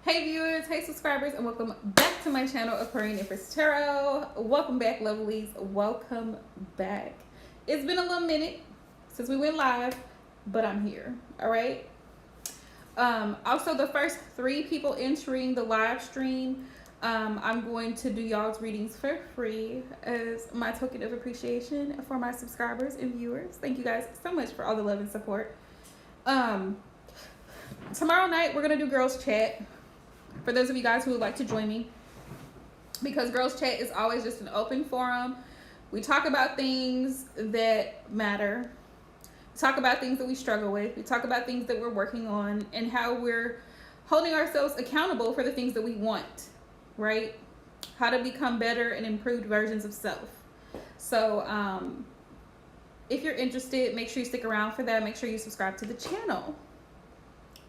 Hey viewers, hey subscribers, and welcome back to my channel, Aquarian Empress Tarot. Welcome back, lovelies. Welcome back. It's been a little minute since we went live, but I'm here. All right. Also, the first 3 people entering the live stream, I'm going to do y'all's readings for free as my token of appreciation for my subscribers and viewers. Thank you guys so much for all the love and support. Tomorrow night we're gonna do girls chat. For those of you guys who would like to join me, because girls chat is always just an open forum. We talk about things that matter. We talk about things that we struggle with. We talk about things that we're working on and how we're holding ourselves accountable for the things that we want, right? How to become better and improved versions of self. So if you're interested, make sure you stick around for that. Make sure you subscribe to the channel.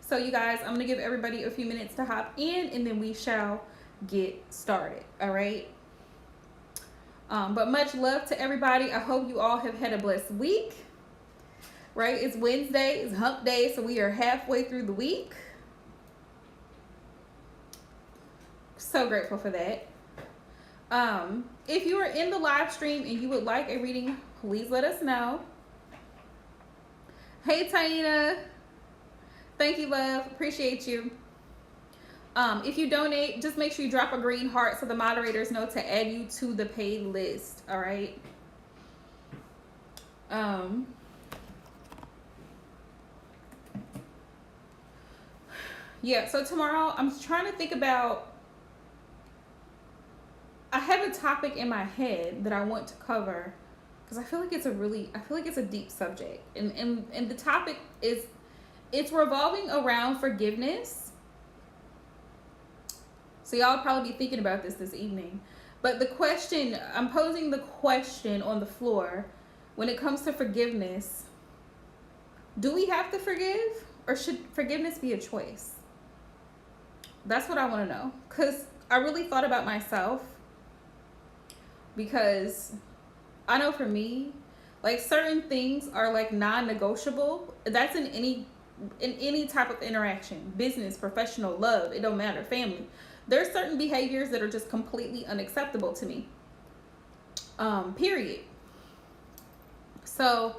So you guys, I'm going to give everybody a few minutes to hop in and then we shall get started. All right. But much love to everybody. I hope you all have had a blessed week. Right. It's Wednesday. It's hump day. So we are halfway through the week. So grateful for that. If you are in the live stream and you would like a reading, please let us know. Hey, Taina. Thank you, love. Appreciate you. If you donate, just make sure you drop a green heart so the moderators know to add you to the paid list. All right. Yeah, so tomorrow I'm trying to think about, I have a topic in my head that I want to cover because I feel like it's a deep subject. And the topic is, it's revolving around forgiveness. So y'all probably be thinking about this evening. But the question, I'm posing the question on the floor. When it comes to forgiveness, do we have to forgive? Or should forgiveness be a choice? That's what I want to know. Because I really thought about myself. Because I know for me, like certain things are like non-negotiable. That's in any type of interaction, business, professional, love, it don't matter, family. There's certain behaviors that are just completely unacceptable to me. Period. So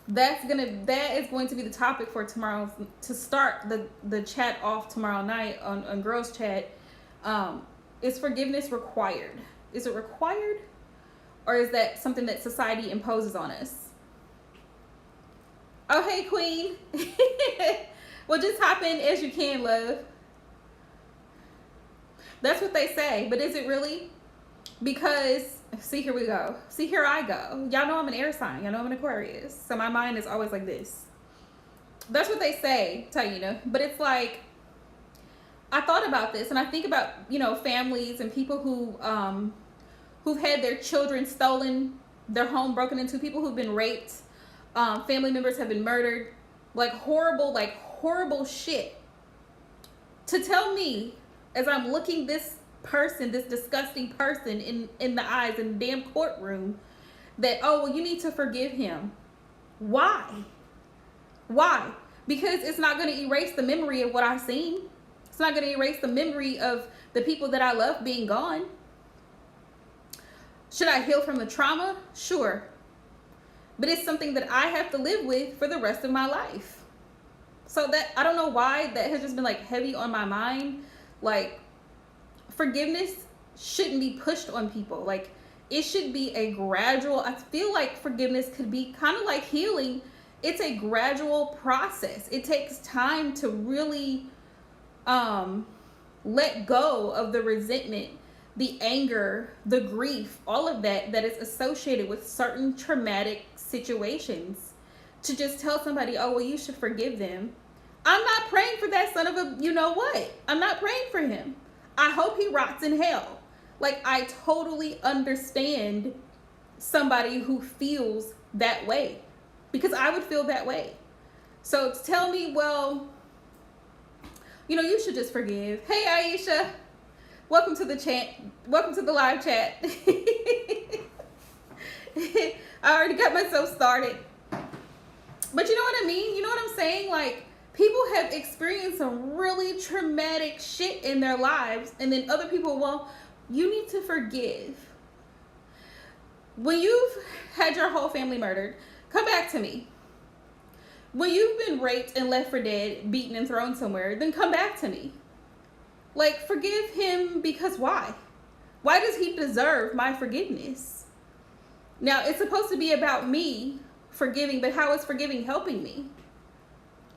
that is going to be the topic for tomorrow, to start the chat off tomorrow night on girls chat. Is forgiveness required? Is it required? Or is that something that society imposes on us? Oh, hey, Queen. Well, just hop in as you can, love. That's what they say. But is it really? Because, see, here we go. See, here I go. Y'all know I'm an air sign. Y'all know I'm an Aquarius. So my mind is always like this. That's what they say, Taina. But it's like, I thought about this. And I think about, families and people who've had their children stolen, their home broken into, people who've been raped. Family members have been murdered, like horrible shit. To tell me, as I'm looking this disgusting person in the eyes in the damn courtroom, that, oh, well, you need to forgive him. Why? Because it's not going to erase the memory of what I've seen. It's not going to erase the memory of the people that I love being gone. Should I heal from the trauma? Sure. But it's something that I have to live with for the rest of my life. So that, I don't know why that has just been like heavy on my mind. Like, forgiveness shouldn't be pushed on people. Like, it should be a gradual, I feel like forgiveness could be kind of like healing. It's a gradual process. It takes time to really let go of the resentment, the anger, the grief, all of that is associated with certain traumatic situations, to just tell somebody, oh, well, you should forgive them. I'm not praying for that son of a, you know what? I'm not praying for him. I hope he rots in hell. Like, I totally understand somebody who feels that way, because I would feel that way. So to tell me, well, you should just forgive. Hey, Aisha. Welcome to the chat. Welcome to the live chat. I already got myself started. But you know what I mean? You know what I'm saying? Like, People have experienced some really traumatic shit in their lives, and then other people, well, you need to forgive. When you've had your whole family murdered, come back to me. When you've been raped and left for dead, beaten and thrown somewhere, then come back to me. Like, forgive him, because why? Why does he deserve my forgiveness? Now, it's supposed to be about me forgiving, but how is forgiving helping me?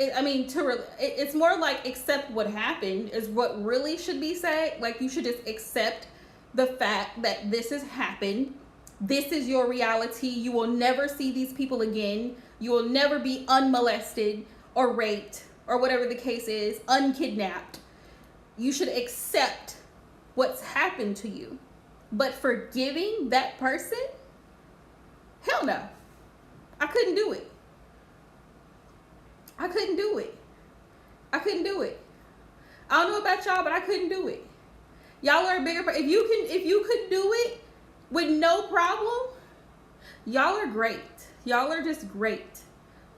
It's more like accept what happened is what really should be said. Like, you should just accept the fact that this has happened. This is your reality. You will never see these people again. You will never be unmolested or raped or whatever the case is, unkidnapped. You should accept what's happened to you. But forgiving that person? Hell no. I couldn't do it. I couldn't do it. I couldn't do it. I don't know about y'all, but I couldn't do it. Y'all are bigger. If you could do it with no problem, y'all are great. Y'all are just great.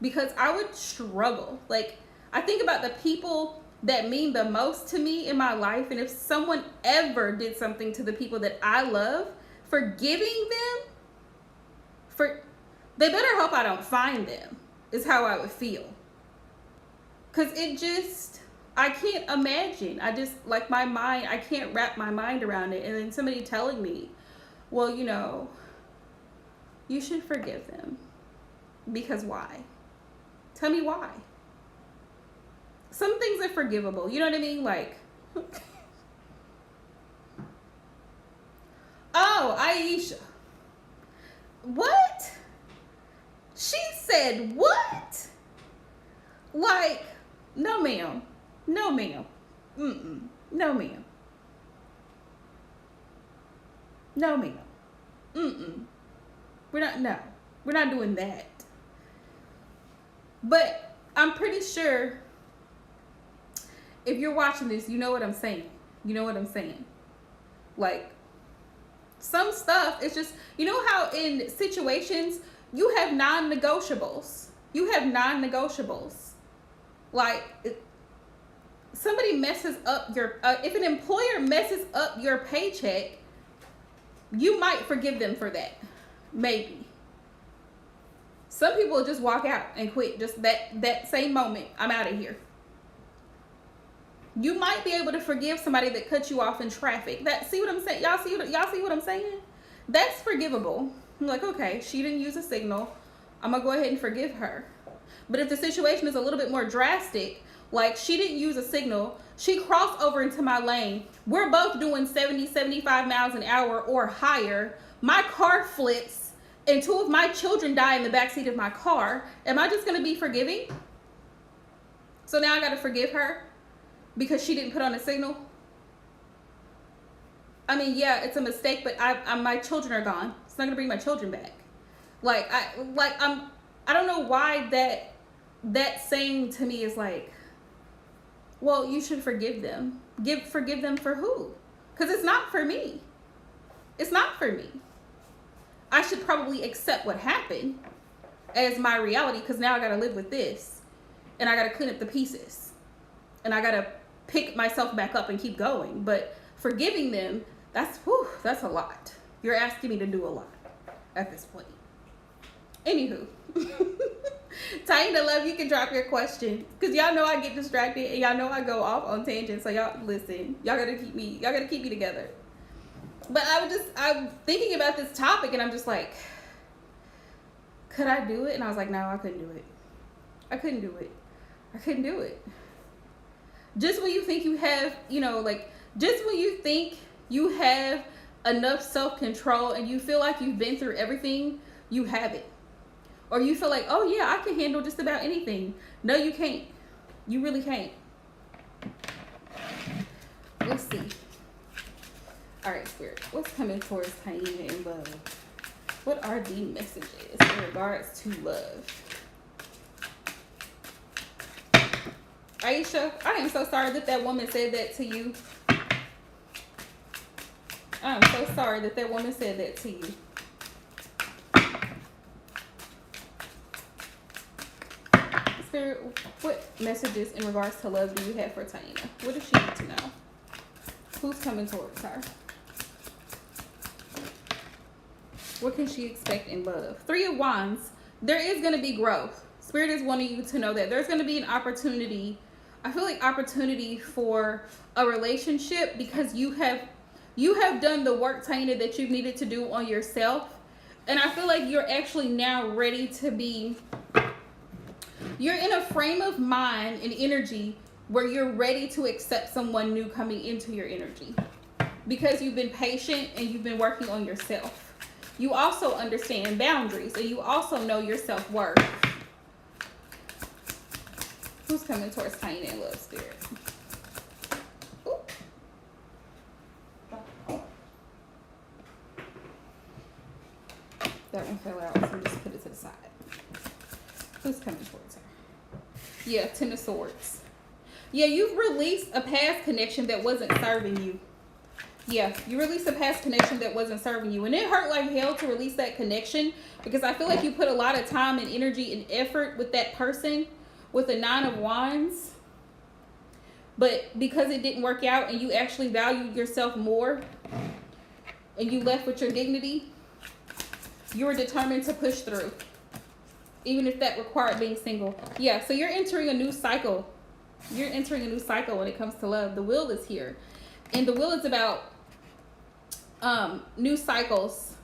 Because I would struggle. Like, I think about the people that mean the most to me in my life, and if someone ever did something to the people that I love, forgiving them, they better hope I don't find them, is how I would feel. Because I can't imagine. I just, like, my mind, I can't wrap my mind around it. And then somebody telling me, well, you should forgive them. Because why? Tell me why. Some things are forgivable. You know what I mean? Like, oh, Aisha. What? She said what? Like, no ma'am. No ma'am. Mm-mm. No ma'am. No ma'am. Mm-mm. We're not doing that. But I'm pretty sure if you're watching this, you know what I'm saying. You know what I'm saying. Like, some stuff, it's just, you know how in situations, you have non-negotiables. You have non-negotiables. Like, somebody messes up if an employer messes up your paycheck, you might forgive them for that. Maybe. Some people just walk out and quit just that same moment. I'm out of here. You might be able to forgive somebody that cut you off in traffic. See what I'm saying? Y'all see what I'm saying? That's forgivable. I'm like, okay, she didn't use a signal. I'm gonna go ahead and forgive her. But if the situation is a little bit more drastic, like she didn't use a signal, she crossed over into my lane. We're both doing 70, 75 miles an hour or higher. My car flips and two of my children die in the backseat of my car. Am I just gonna be forgiving? So now I gotta forgive her because she didn't put on a signal? I mean, yeah, it's a mistake, but my children are gone. It's not gonna bring my children back. I don't know why that saying to me is like, well, you should forgive them. Forgive them for who? Because it's not for me. It's not for me. I should probably accept what happened as my reality, because now I gotta live with this, and I gotta clean up the pieces, and I gotta pick myself back up and keep going. But forgiving them, that's a lot. You're asking me to do a lot at this point. Anywho, Taina Love, you can drop your question, because y'all know I get distracted and y'all know I go off on tangents. So y'all listen. Y'all gotta keep me together. But I'm thinking about this topic, and I'm just like, could I do it? And I was like, no, I couldn't do it. I couldn't do it. Just when you think you have, just when you think you have enough self-control and you feel like you've been through everything, you haven't. Or you feel like, oh yeah, I can handle just about anything. No, you can't. You really can't. Let's see. All right, Spirit. What's coming towards Taina in love? What are the messages in regards to love? Aisha, I am so sorry that woman said that to you. I am so sorry that woman said that to you. Spirit, what messages in regards to love do you have for Taina? What does she need to know? Who's coming towards her? What can she expect in love? 3 of Wands. There is going to be growth. Spirit is wanting you to know that there's going to be an opportunity. I feel like opportunity for a relationship because you have done the work, Taina, that you've needed to do on yourself. And I feel like you're actually now ready to be, you're in a frame of mind and energy where you're ready to accept someone new coming into your energy because you've been patient and you've been working on yourself. You also understand boundaries and you also know your self-worth. Who's coming towards Taina in love, Spirit? Ooh. That one fell out, so just put it to the side. Who's coming towards her? Yeah, 10 of Swords. Yeah, you've released a past connection that wasn't serving you. Yeah, you released a past connection that wasn't serving you. And it hurt like hell to release that connection because I feel like you put a lot of time and energy and effort with that person with the 9 of Wands. But because it didn't work out and you actually valued yourself more and you left with your dignity, you were determined to push through. Even if that required being single. Yeah, so you're entering a new cycle. You're entering a new cycle when it comes to love. The Wheel is here. And the Wheel is about new cycles.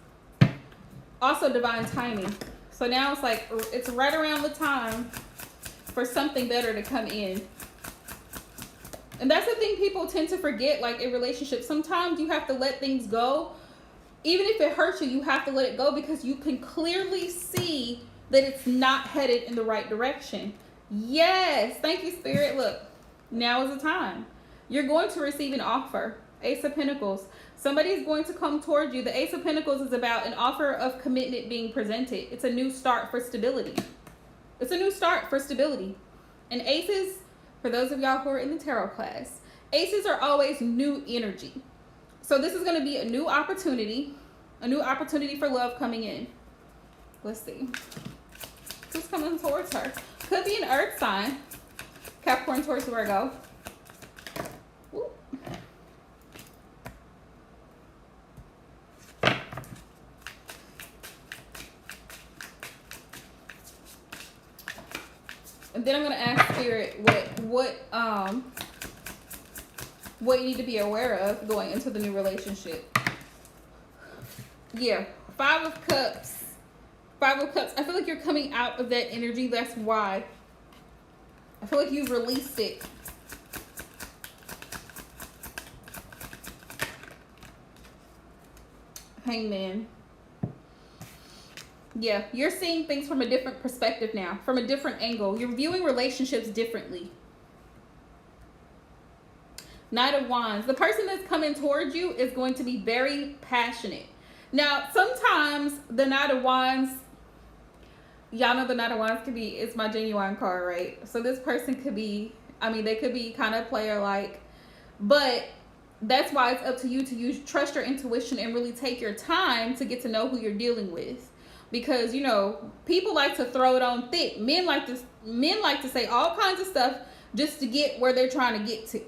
Also divine timing. So now it's like, it's right around the time for something better to come in. And that's the thing people tend to forget, like in relationships. Sometimes you have to let things go. Even if it hurts you, you have to let it go because you can clearly see that it's not headed in the right direction. Yes, thank you, Spirit. Look, now is the time. You're going to receive an offer. Ace of Pentacles. Somebody is going to come towards you. The Ace of Pentacles is about an offer of commitment being presented. It's a new start for stability. It's a new start for stability. And aces, for those of y'all who are in the tarot class, aces are always new energy. So this is going to be a new opportunity for love coming in. Let's see. Who's coming towards her? Could be an earth sign. Capricorn, Taurus, Virgo. Woo. And then I'm going to ask Spirit what you need to be aware of going into the new relationship. Yeah, 5 of Cups. 5 of Cups. I feel like you're coming out of that energy. That's why. I feel like you've released it. Hangman. Yeah, you're seeing things from a different perspective now, from a different angle. You're viewing relationships differently. Knight of Wands. The person that's coming towards you is going to be very passionate. Now, sometimes the Knight of Wands, y'all know the Knight of Wands it's my genuine card, right? So this person could be, they could be kind of player-like, but that's why it's up to you to trust your intuition and really take your time to get to know who you're dealing with. Because, people like to throw it on thick. Men like to say all kinds of stuff just to get where they're trying to get to.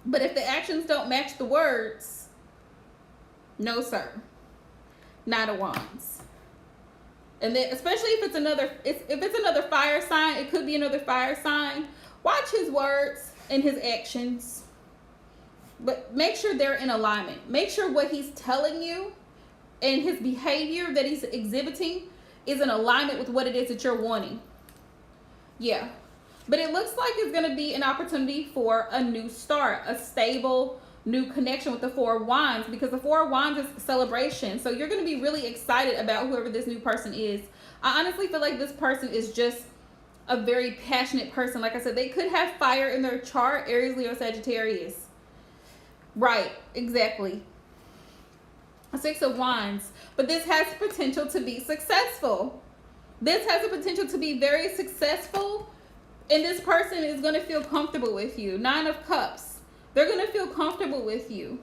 But if the actions don't match the words, no sir. Knight of Wands. And then especially if it's another fire sign, it could be another fire sign. Watch his words and his actions. But make sure they're in alignment. Make sure what he's telling you and his behavior that he's exhibiting is in alignment with what it is that you're wanting. Yeah. But it looks like it's going to be an opportunity for a new start, a stable new connection with the 4 of Wands, because the 4 of Wands is celebration. So you're going to be really excited about whoever this new person is. I honestly feel like this person is just a very passionate person. Like I said, they could have fire in their chart, Aries, Leo, Sagittarius. Right, exactly. 6 of Wands. But this has potential to be successful. This has the potential to be very successful. And this person is going to feel comfortable with you. 9 of Cups. They're going to feel comfortable with you.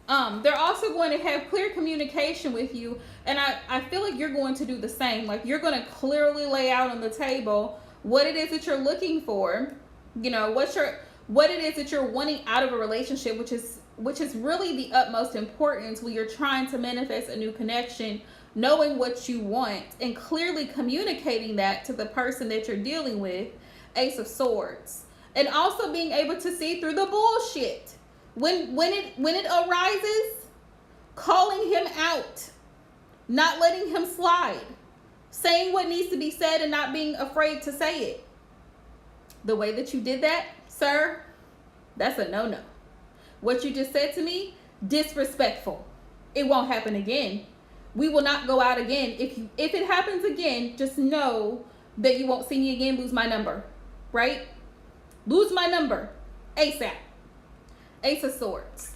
They're also going to have clear communication with you. And I feel like you're going to do the same. Like, you're going to clearly lay out on the table what it is that you're looking for, you know, what it is that you're wanting out of a relationship, which is really the utmost importance when you're trying to manifest a new connection. Knowing what you want and clearly communicating that to the person that you're dealing with. Ace of Swords. And also being able to see through the bullshit when it arises. Calling him out, not letting him slide, saying what needs to be said and not being afraid to say it. The way that you did that, sir, that's a no-no. What you just said to me, disrespectful. It won't happen again. We will not go out again. If it happens again, just know that you won't see me again. Lose my number, right? Lose my number ASAP. Ace of Swords.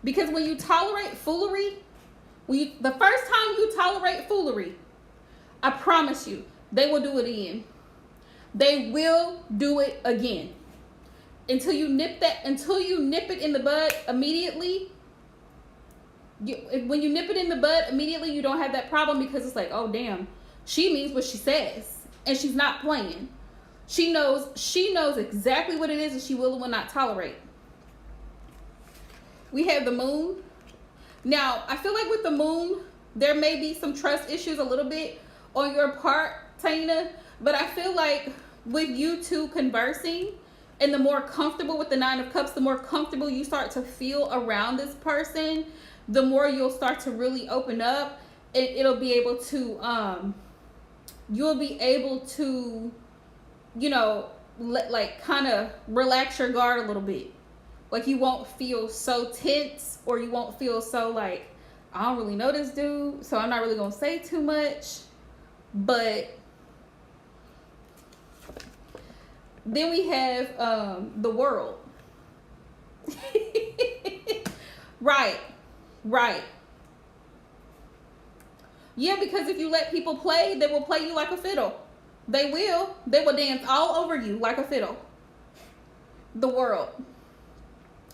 Because when you tolerate foolery, the first time you tolerate foolery, I promise you, they will do it again. They will do it again. Until you nip it in the bud immediately. When you nip it in the bud immediately, you don't have that problem, because it's like, oh damn, she means what she says, and she's not playing. She knows exactly what it is, and she will and will not tolerate. We have the Moon. Now, I feel like with the Moon, there may be some trust issues a little bit on your part, Taina, but I feel like with you two conversing, and the more comfortable with the Nine of Cups, the more comfortable you start to feel around this person, the more you'll start to really open up, and it'll be able to, you'll be able to, you know, like kind of relax your guard a little bit. Like you won't feel so tense, or you won't feel so like, I don't really know this dude, so I'm not really going to say too much. But then we have the World. Right. Yeah, because if you let people play, they will play you like a fiddle. They will dance all over you like a fiddle. The World.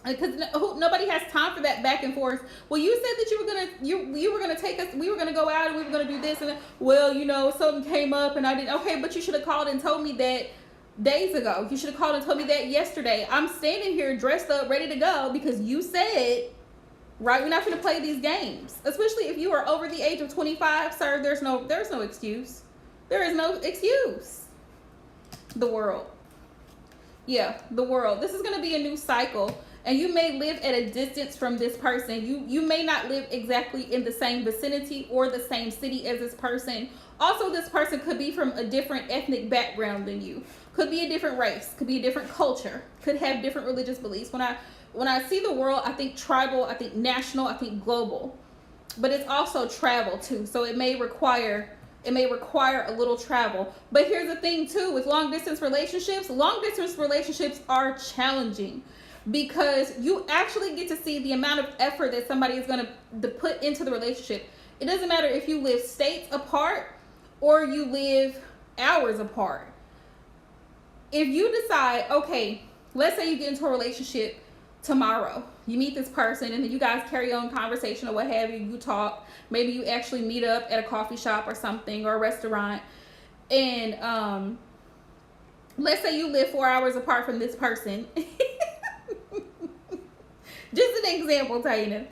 Because nobody has time for that back and forth. Well, you said that you were gonna take us, we were gonna go out and we were gonna do this, and then, well, you know, something came up and I didn't. Okay, but you should have called and told me that days ago. You should have called and told me that yesterday. I'm standing here dressed up, ready to go, because you said, right, we're not going to play these games. Especially if you are over the age of 25, sir, there's no excuse. There is no excuse. The World. Yeah, the World. This is going to be a new cycle, and you may live at a distance from this person. You may not live exactly in the same vicinity or the same city as this person. Also, this person could be from a different ethnic background than you. Could be a different race. Could be a different culture. Could have different religious beliefs. When I see the World, I think tribal, I think national, I think global. But it's also travel too. So it may require a little travel. But here's the thing too, with long distance relationships are challenging, because you actually get to see the amount of effort that somebody is going to put into the relationship. It doesn't matter if you live states apart or you live hours apart. If you decide, okay, let's say you get into a relationship tomorrow, you meet this person, and then you guys carry on conversation or what have you, you talk, maybe you actually meet up at a coffee shop or something, or a restaurant, and let's say you live 4 hours apart from this person. Just an example, Taina.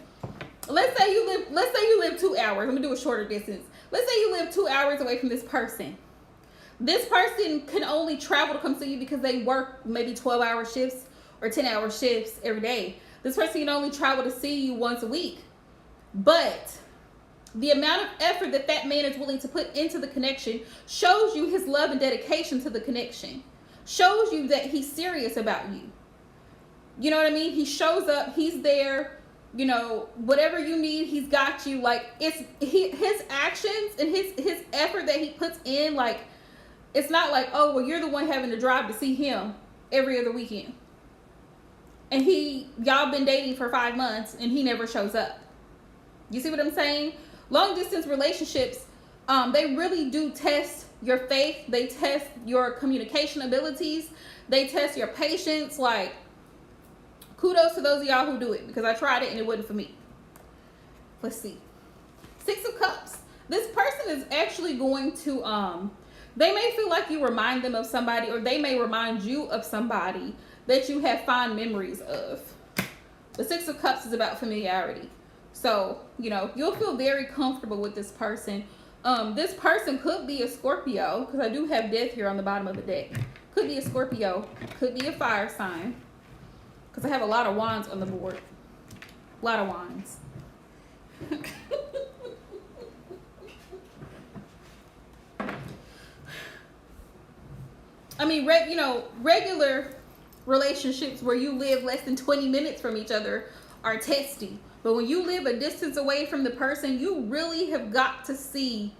Let's say you live 2 hours. I'm gonna do a shorter distance. Let's say you live 2 hours away from this person. This person can only travel to come see you because they work maybe 12-hour shifts or 10-hour shifts every day. This person can only travel to see you once a week. But the amount of effort that man is willing to put into the connection shows you his love and dedication to the connection. Shows you that he's serious about you. You know what I mean? He shows up, he's there, you know, whatever you need, he's got you. Like, it's his actions and his effort that he puts in, like, it's not like, oh, well, you're the one having to drive to see him every other weekend. And y'all been dating for 5 months and he never shows up. You see what I'm saying? Long distance relationships, they really do test your faith. They test your communication abilities. They test your patience. Like, kudos to those of y'all who do it, because I tried it and it wasn't for me. Let's see. 6 of Cups. This person is actually going to They may feel like you remind them of somebody, or they may remind you of somebody that you have fond memories of. The Six of Cups is about familiarity. So, you know, you'll feel very comfortable with this person. This person could be a Scorpio, because I do have death here on the bottom of the deck. Could be a Scorpio, could be a fire sign, because I have a lot of wands on the board. A lot of wands. I mean, regular relationships where you live less than 20 minutes from each other are testy. But when you live a distance away from the person, you really have got to see,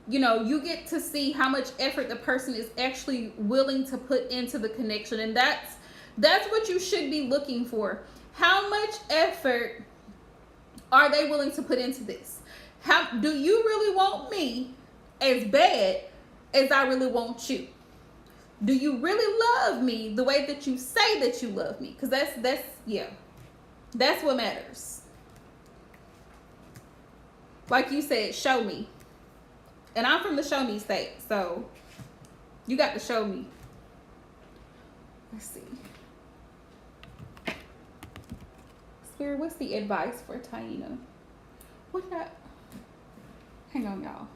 you get to see how much effort the person is actually willing to put into the connection. And that's what you should be looking for. How much effort are they willing to put into this? How do you really want me as bad as I really want you? Do you really love me the way that you say that you love me? Because that's what matters. Like you said, show me. And I'm from the show me state, so you got to show me. Let's see. Spirit, what's the advice for Taina? Hang on, y'all.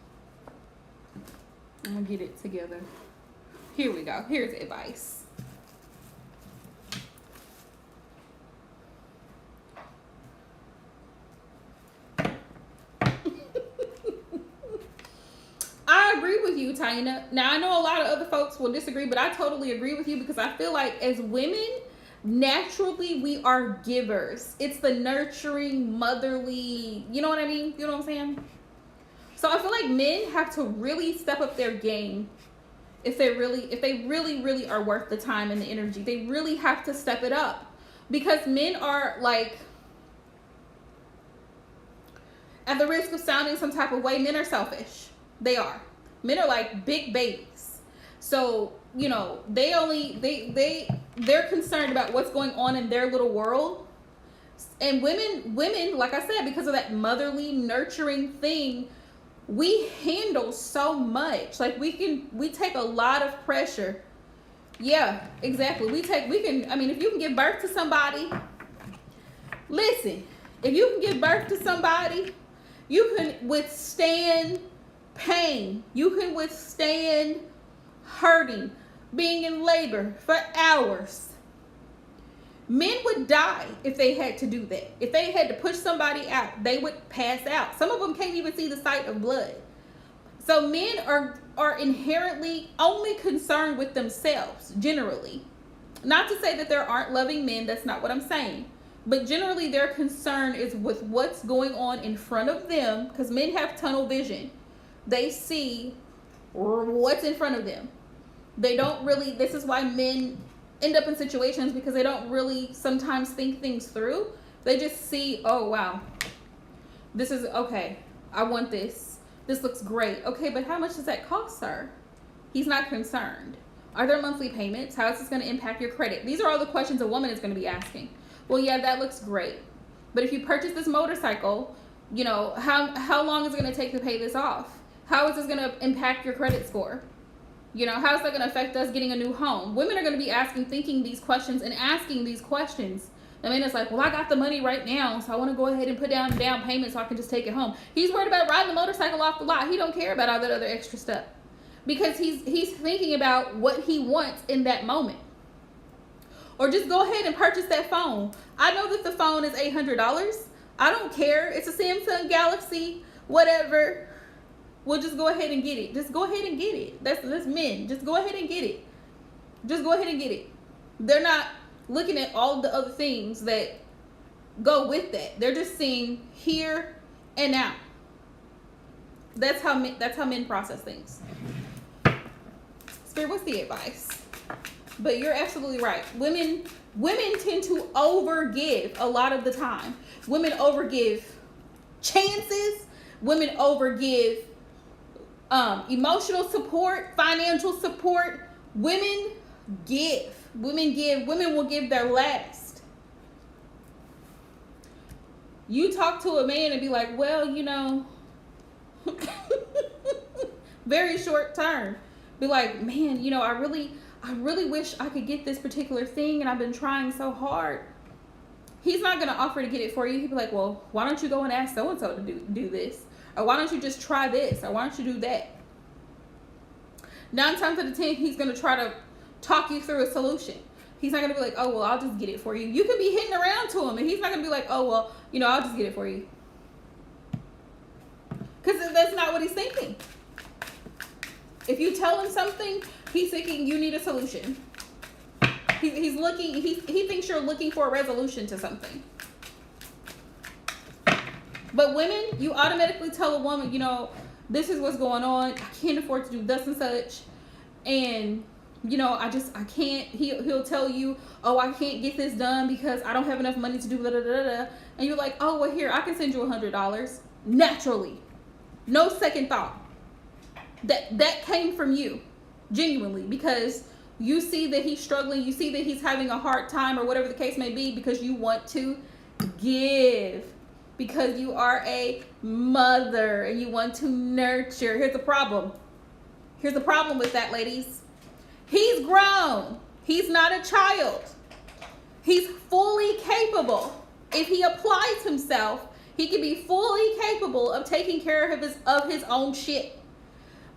I'm going to get it together. Here we go. Here's advice. I agree with you, Taina. Now, I know a lot of other folks will disagree, but I totally agree with you, because I feel like as women, naturally, we are givers. It's the nurturing, motherly, you know what I mean? You know what I'm saying? So I feel like men have to really step up their game. If they really are worth the time and the energy, they really have to step it up, because men are like, at the risk of sounding some type of way, men are selfish. They are. Men are like big babies. So, they're concerned about what's going on in their little world. And women, like I said, because of that motherly, nurturing thing, we handle so much. Like we take a lot of pressure. Yeah, exactly. if you can give birth to somebody, listen, if you can give birth to somebody, you can withstand pain. You can withstand hurting, being in labor for hours. Men would die if they had to do that. If they had to push somebody out, they would pass out. Some of them can't even see the sight of blood. So men are inherently only concerned with themselves, generally. Not to say that there aren't loving men, that's not what I'm saying. But generally their concern is with what's going on in front of them, because men have tunnel vision. They see what's in front of them. They don't really, this is why men end up in situations, because they don't really sometimes think things through. They just see, oh wow, this is okay, I want this looks great. Okay, but how much does that cost, sir? He's not concerned. Are there monthly payments? How is this going to impact your credit? These are all the questions a woman is going to be asking. Well, yeah, that looks great, but if you purchase this motorcycle, how long is it going to take to pay this off? How is this going to impact your credit score? How is that going to affect us getting a new home? Women are going to be thinking these questions and asking these questions. I mean, it's like, well, I got the money right now, so I want to go ahead and put down payment so I can just take it home. He's worried about riding the motorcycle off the lot. He don't care about all that other extra stuff, because he's thinking about what he wants in that moment. Or just go ahead and purchase that phone. I know that the phone is $800. I don't care. It's a Samsung Galaxy, whatever. We'll just go ahead and get it. Just go ahead and get it. That's men. Just go ahead and get it. Just go ahead and get it. They're not looking at all the other things that go with that. They're just seeing here and now. That's how men process things. Spirit, what's the advice? But you're absolutely right. Women tend to overgive a lot of the time. Women overgive chances. Women overgive emotional support, financial support. Women give. Women will give their last. You talk to a man and be like, well, very short term. Be like, man, you know, I really wish I could get this particular thing, and I've been trying so hard. He's not going to offer to get it for you. He'd be like, well, why don't you go and ask so-and-so to do this? Or why don't you just try this? Or why don't you do that? 9 times out of 10, he's going to try to talk you through a solution. He's not going to be like, oh, well, I'll just get it for you. You could be hitting around to him, and he's not going to be like, oh, well, you know, I'll just get it for you. Because that's not what he's thinking. If you tell him something, he's thinking you need a solution. He's looking, he thinks you're looking for a resolution to something. But women, you automatically tell a woman, you know, this is what's going on. I can't afford to do thus and such. And, you know, I can't. He'll tell you, oh, I can't get this done because I don't have enough money to do da da da da. And you're like, oh, well, here, I can send you $100. Naturally. No second thought. That came from you. Genuinely. Because you see that he's struggling. You see that he's having a hard time or whatever the case may be, because you want to give. Because you are a mother and you want to nurture. Here's the problem. Here's the problem with that, ladies. He's grown. He's not a child. He's fully capable. If he applies himself, he can be fully capable of taking care of his own shit.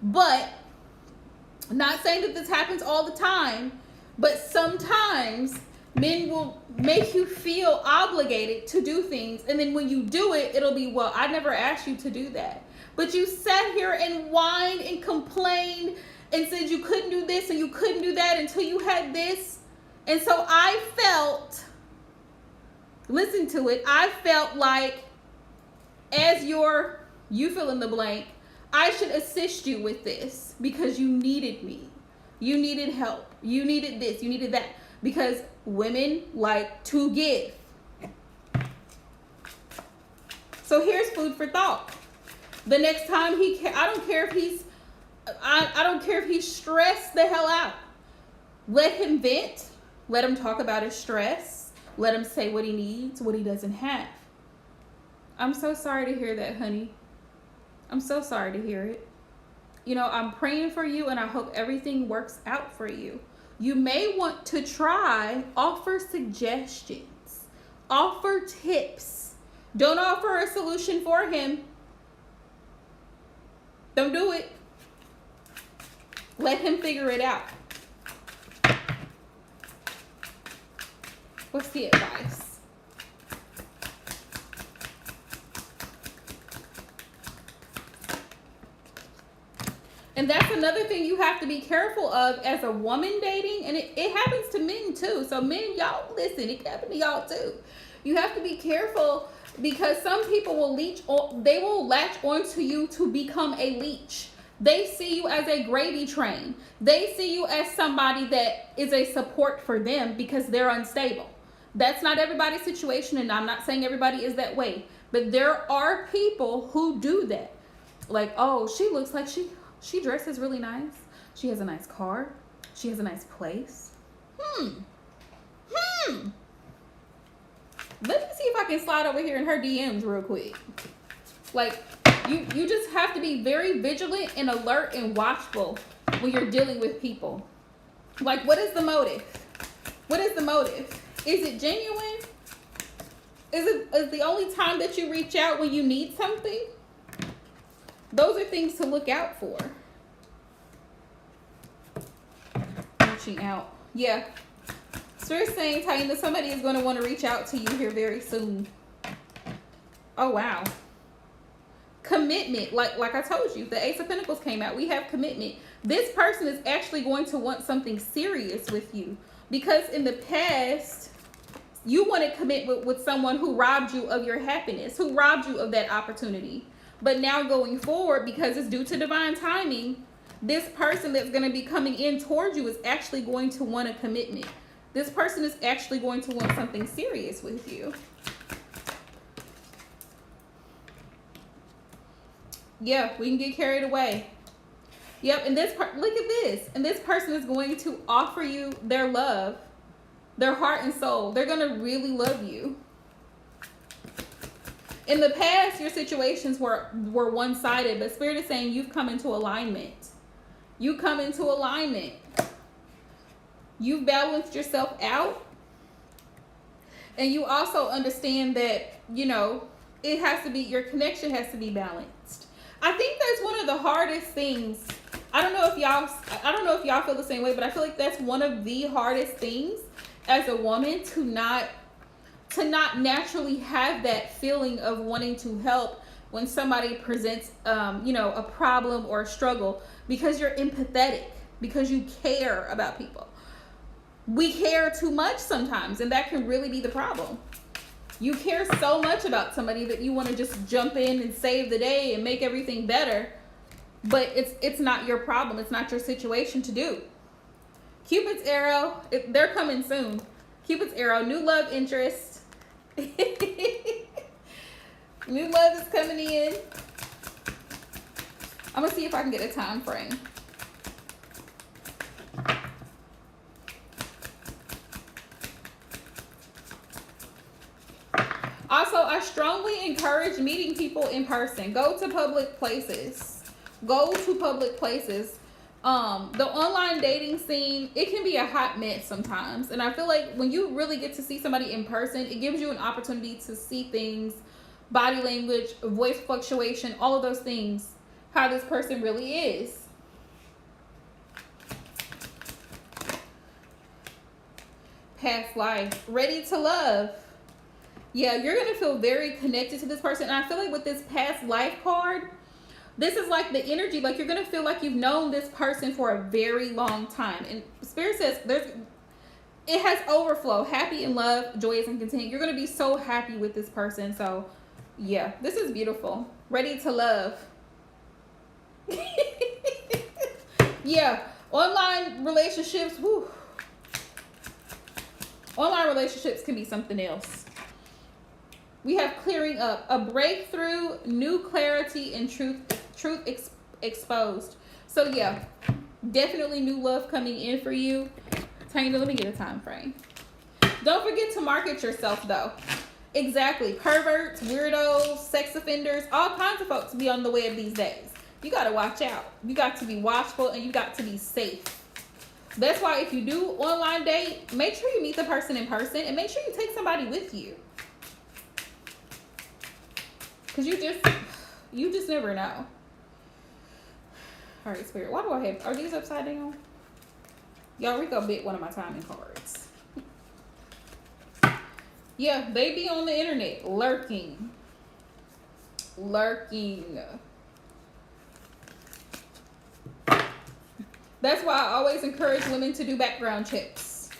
But, not saying that this happens all the time, but sometimes men will make you feel obligated to do things, and then when you do it, it'll be, well, I never asked you to do that. But you sat here and whined and complained and said you couldn't do this and you couldn't do that until you had this. And so I felt, listen to it, I felt like as you fill in the blank, I should assist you with this because you needed me. You needed help. You needed this. You needed that. Because women like to give. So here's food for thought. The next time I don't care if he's stressed the hell out. Let him vent. Let him talk about his stress. Let him say what he needs, what he doesn't have. I'm so sorry to hear that, honey. I'm so sorry to hear it. You know, I'm praying for you and I hope everything works out for you. You may want to try, offer suggestions, offer tips. Don't offer a solution for him. Don't do it. Let him figure it out. What's the advice? And that's another thing you have to be careful of as a woman dating. And it happens to men too. So men, y'all listen, it can happen to y'all too. You have to be careful because some people will latch onto you to become a leech. They see you as a gravy train. They see you as somebody that is a support for them because they're unstable. That's not everybody's situation, and I'm not saying everybody is that way. But there are people who do that. Like, oh, she looks like she dresses really nice. She has a nice car. She has a nice place. Let me see if I can slide over here in her DMs real quick. Like, you just have to be very vigilant and alert and watchful when you're dealing with people. Like, what is the motive? What is the motive? Is it genuine? Is the only time that you reach out when you need something? Those are things to look out for. Reaching out. Yeah. Spirit's saying, Taina, somebody is going to want to reach out to you here very soon. Oh, wow. Commitment. Like I told you, the Ace of Pentacles came out. We have commitment. This person is actually going to want something serious with you. Because in the past, you wanted commitment with someone who robbed you of your happiness, who robbed you of that opportunity. But now going forward, because it's due to divine timing, this person that's going to be coming in towards you is actually going to want a commitment. This person is actually going to want something serious with you. Yeah, we can get carried away. Yep, and this part, look at this. And this person is going to offer you their love, their heart and soul. They're going to really love you. In the past, your situations were one-sided, but Spirit is saying you've come into alignment. You come into alignment. You've balanced yourself out. And you also understand that, you know, it has to be, your connection has to be balanced. I think that's one of the hardest things. I don't know if y'all feel the same way, but I feel like that's one of the hardest things as a woman, to not naturally have that feeling of wanting to help when somebody presents you know, a problem or a struggle, because you're empathetic, because you care about people. We care too much sometimes, and that can really be the problem. You care so much about somebody that you want to just jump in and save the day and make everything better, but it's not your problem. It's not your situation to do. Cupid's arrow, they're coming soon. Cupid's arrow, new love interest. New love is coming in. I'm gonna see if I can get a time frame. Also, I strongly encourage meeting people in person. Go to public places. Go to public places. The online dating scene, it can be a hot mess sometimes. And I feel like when you really get to see somebody in person, it gives you an opportunity to see things, body language, voice fluctuation, all of those things, how this person really is. Past life, ready to love. Yeah, you're going to feel very connected to this person. And I feel like with this past life card, this is like the energy, like you're going to feel like you've known this person for a very long time. And Spirit says it has overflow, happy in love, joyous and content. You're going to be so happy with this person. So yeah, this is beautiful. Ready to love. Yeah, online relationships, whew. Online relationships can be something else. We have clearing up, a breakthrough, new clarity, and truth exposed. So yeah, definitely new love coming in for you. Taina, let me get a time frame. Don't forget to market yourself though. Exactly. Perverts, weirdos, sex offenders, all kinds of folks be on the web these days. You got to watch out. You got to be watchful, and you got to be safe. That's why if you do online date, make sure you meet the person in person, and make sure you take somebody with you. Because you just never know. All right, Spirit. Why do I have... Are these upside down? Y'all, Rico bit one of my timing cards. Yeah, they be on the internet. Lurking. That's why I always encourage women to do background checks.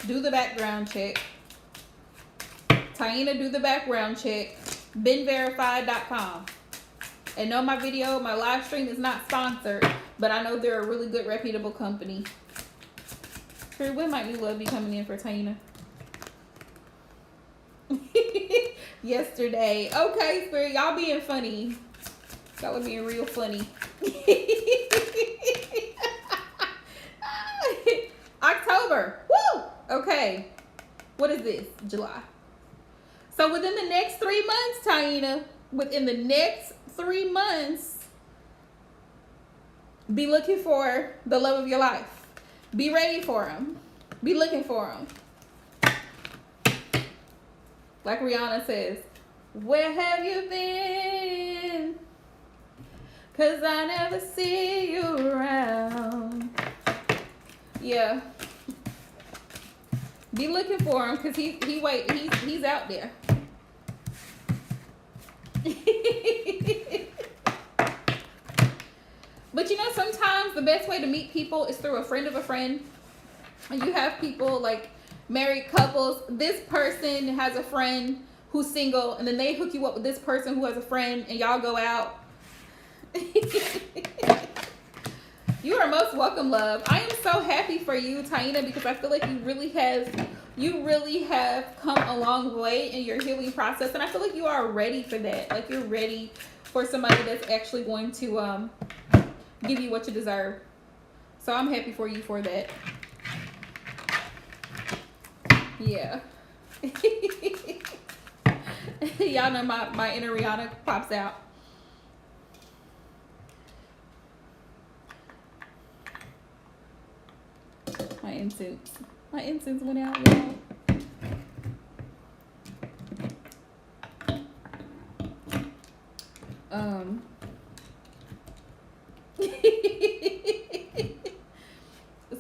Do the background check. Taina, do the background check. BeenVerified.com. And no, my live stream is not sponsored, but I know they're a really good, reputable company. Spirit, when might new love be coming in for Taina? Yesterday. Okay, Spirit, y'all being funny. Y'all are being real funny. October. Woo! Okay. What is this? July. So within the next 3 months, Taina, within the next 3 months, be looking for the love of your life. Be ready for him. Be looking for him. Like Rihanna says, where have you been? 'Cause I never see you around. Yeah. Be looking for him, because he's out there. But you know, sometimes the best way to meet people is through a friend of a friend. And you have people like married couples. This person has a friend who's single, and then they hook you up with this person who has a friend, and y'all go out. You are most welcome, love. I am so happy for you, Taina, because I feel like you really have come a long way in your healing process, and I feel like you are ready for that. Like, you're ready for somebody that's actually going to give you what you deserve. So I'm happy for you for that. Yeah. Y'all know my inner Rihanna pops out. incense. My incense went out, y'all.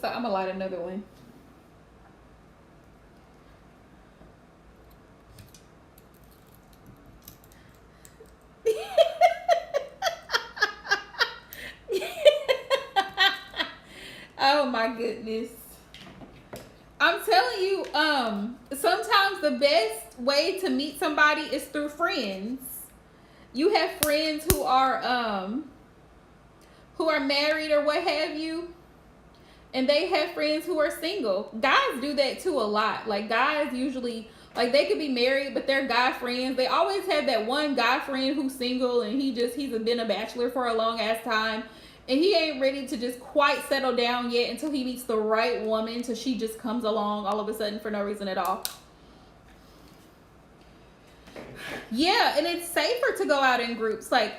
So I'm gonna light another one. Oh my goodness. I'm telling you, sometimes the best way to meet somebody is through friends. You have friends who are married or what have you, and they have friends who are single. Guys do that too a lot. Like, guys usually, like, they could be married, but they're guy friends. They always have that one guy friend who's single, and he's been a bachelor for a long ass time, and he ain't ready to just quite settle down yet until he meets the right woman, until she just comes along all of a sudden for no reason at all. Yeah, and it's safer to go out in groups. Like,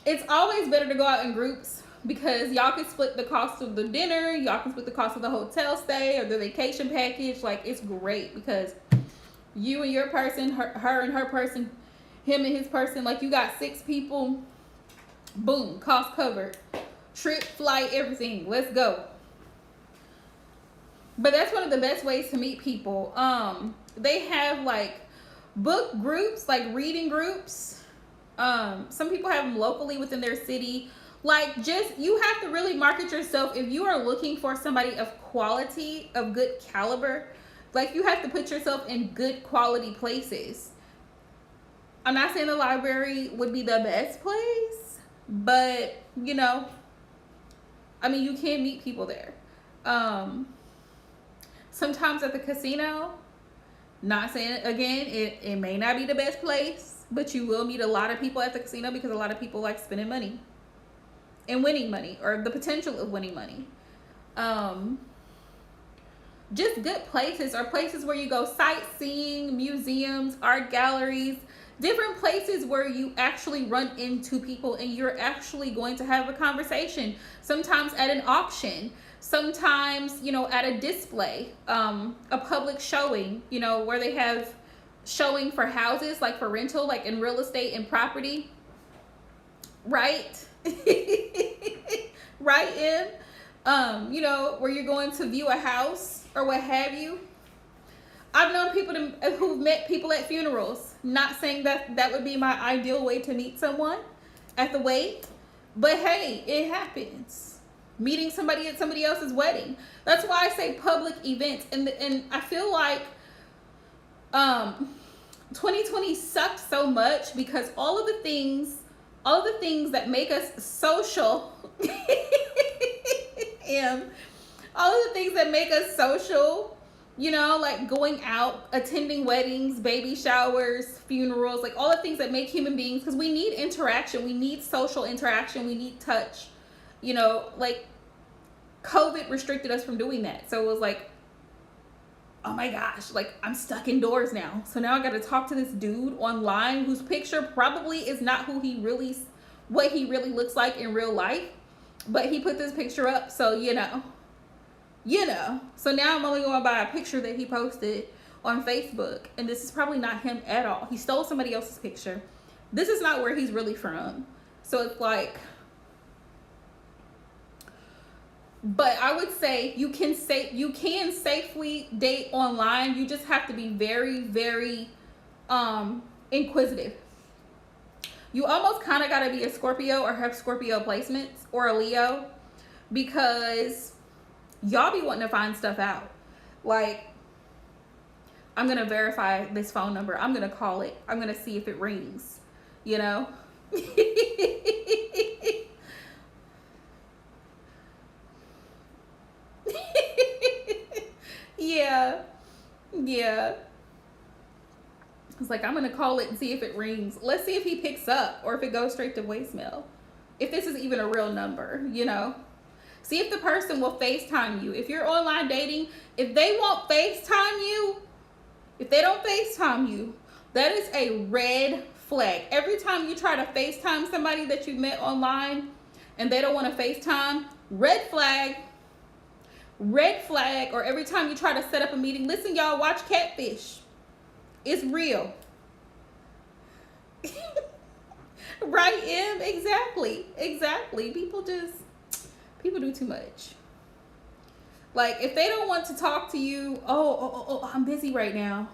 it's always better to go out in groups because y'all can split the cost of the dinner, y'all can split the cost of the hotel stay or the vacation package. Like, it's great because you and your person, her and her person, him and his person, like, you got 6 people, boom, cost covered. Trip, flight, everything. Let's go. But that's one of the best ways to meet people. They have, like, book groups, like reading groups. Some people have them locally within their city. Like, just, you have to really market yourself. If you are looking for somebody of quality, of good caliber, like, you have to put yourself in good quality places. I'm not saying the library would be the best place, but, you know, I mean, you can meet people there. Sometimes at the casino, not saying, again, it may not be the best place, but you will meet a lot of people at the casino because a lot of people like spending money and winning money, or the potential of winning money. Just good places, or places where you go sightseeing, museums, art galleries, different places where you actually run into people and you're actually going to have a conversation. Sometimes at an auction, sometimes, you know, at a display, a public showing, you know, where they have showing for houses, like for rental, like in real estate and property, right? Right, in, you know, where you're going to view a house or what have you. I've known people who've met people at funerals. Not saying that that would be my ideal way to meet someone at the wake, but hey, it happens. Meeting somebody at somebody else's wedding. That's why I say public events. And I feel like 2020 sucked so much because all of the things that make us social and all of the things that make us social, you know, like going out, attending weddings, baby showers, funerals, like all the things that make human beings, because we need interaction, we need social interaction, we need touch, you know, like COVID restricted us from doing that. So it was like, oh my gosh, like I'm stuck indoors now. So now I got to talk to this dude online whose picture probably is not what he really looks like in real life, but he put this picture up. So, you know, so now I'm only going by a picture that he posted on Facebook. And this is probably not him at all. He stole somebody else's picture. This is not where he's really from. So it's like, but I would say you can safely date online. You just have to be very, very inquisitive. You almost kind of got to be a Scorpio or have Scorpio placements, or a Leo, because y'all be wanting to find stuff out. Like, I'm going to verify this phone number. I'm going to call it. I'm going to see if it rings, you know? Yeah. It's like, I'm going to call it and see if it rings. Let's see if he picks up or if it goes straight to voicemail. If this is even a real number, you know? See if the person will FaceTime you. If you're online dating, if they won't FaceTime you, if they don't FaceTime you, that is a red flag. Every time you try to FaceTime somebody that you met online and they don't want to FaceTime, red flag. red flag, or every time you try to set up a meeting, listen, y'all, watch Catfish. It's real. Right, Em? Exactly. People do too much. Like, if they don't want to talk to you, oh, I'm busy right now,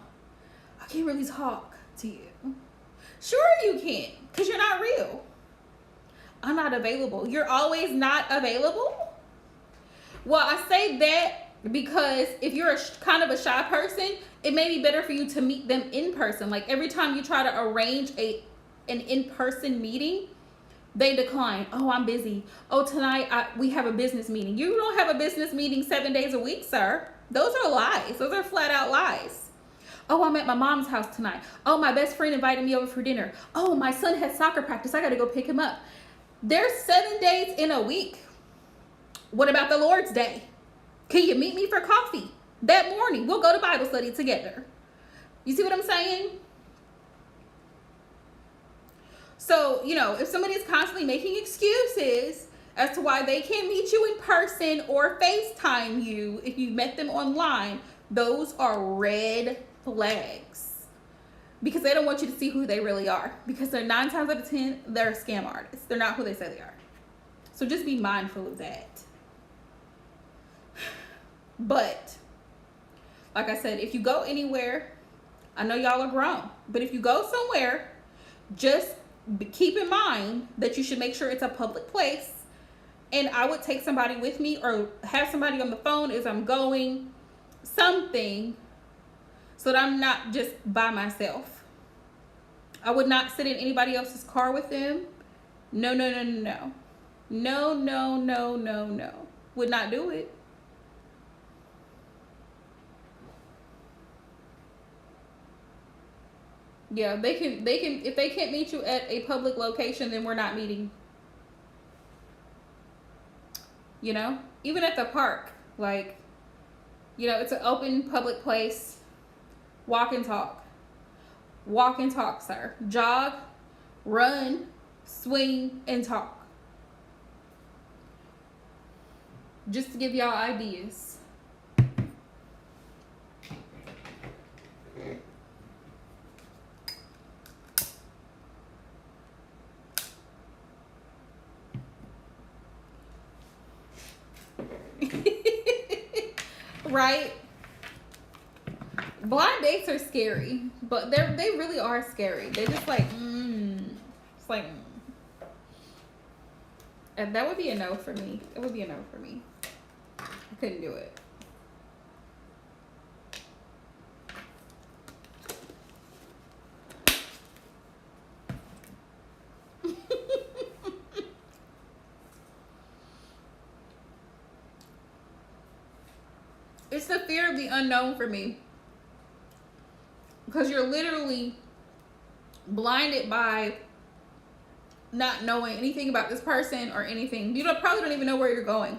I can't really talk to you. Sure you can, because you're not real. I'm not available. You're always not available? Well, I say that because if you're kind of a shy person, it may be better for you to meet them in person. Like, every time you try to arrange an in-person meeting, they decline. Oh, I'm busy. Oh, tonight we have a business meeting. You don't have a business meeting 7 days a week, sir. Those are lies. Those are flat out lies. Oh, I'm at my mom's house tonight. Oh, my best friend invited me over for dinner. Oh, my son has soccer practice. I got to go pick him up. There's 7 days in a week. What about the Lord's Day? Can you meet me for coffee that morning? We'll go to Bible study together. You see what I'm saying? So, if somebody is constantly making excuses as to why they can't meet you in person or FaceTime you if you met them online, those are red flags. Because they don't want you to see who they really are. Because they're 9 times out of 10, they're a scam artist. They're not who they say they are. So just be mindful of that. But, like I said, if you go anywhere, I know y'all are grown, but if you go somewhere, just keep in mind that you should make sure it's a public place. And I would take somebody with me or have somebody on the phone as I'm going, something, so that I'm not just by myself. I would not sit in anybody else's car with them. No. Would not do it. Yeah, they can if they can't meet you at a public location, then we're not meeting. Even at the park, like, it's an open public place. Walk and talk, sir. Jog, run, swing, and talk. Just to give y'all ideas. Right? Blind dates are scary, but they really are scary. They're just like, it's like, and that would be a no for me. It would be a no for me. I couldn't do it. It's the fear of the unknown for me. Because you're literally blinded by not knowing anything about this person or anything. You probably don't even know where you're going.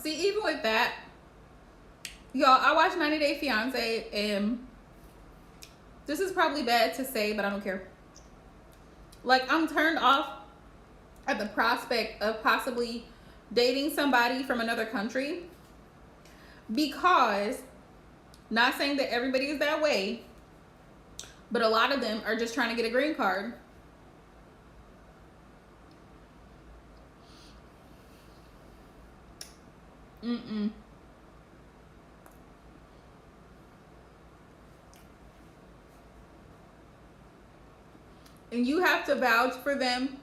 See, even with that, y'all, I watched 90 Day Fiance, and this is probably bad to say, but I don't care. Like, I'm turned off at the prospect of possibly dating somebody from another country, because, not saying that everybody is that way, but a lot of them are just trying to get a green card. And you have to vouch for them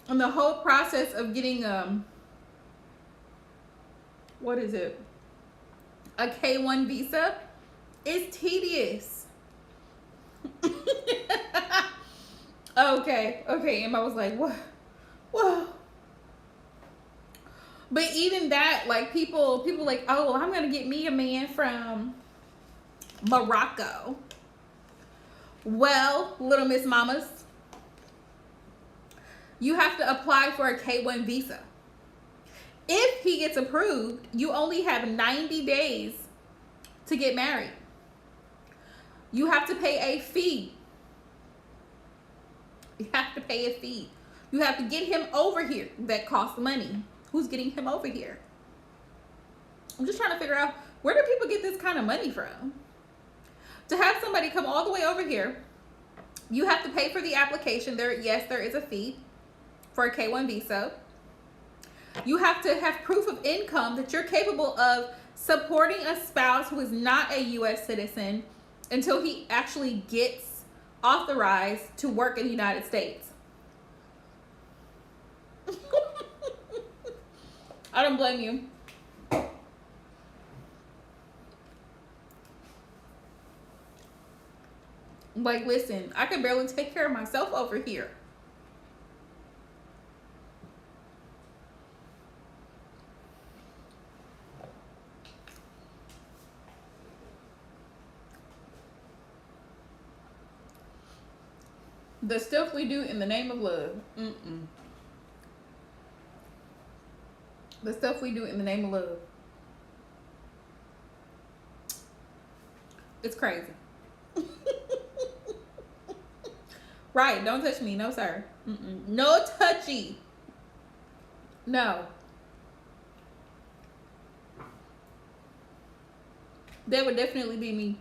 And the whole process of getting what is it? A K1 visa is tedious. Okay, Emma was like, what? Whoa. But even that, like people like, oh, well, I'm gonna get me a man from Morocco. Well, little Miss Mamas, you have to apply for a K1 visa. If he gets approved, you only have 90 days to get married. You have to pay a fee. You have to pay a fee. You have to get him over here. That costs money. Who's getting him over here? I'm just trying to figure out, where do people get this kind of money from? To have somebody come all the way over here, you have to pay for the application. Yes, there is a fee for a K1 visa. You have to have proof of income that you're capable of supporting a spouse who is not a U.S. citizen until he actually gets authorized to work in the United States. I don't blame you. Like, listen, I can barely take care of myself over here. The stuff we do in the name of love. The stuff we do in the name of love. It's crazy. Right, don't touch me. No, sir. No touchy. No. That would definitely be me.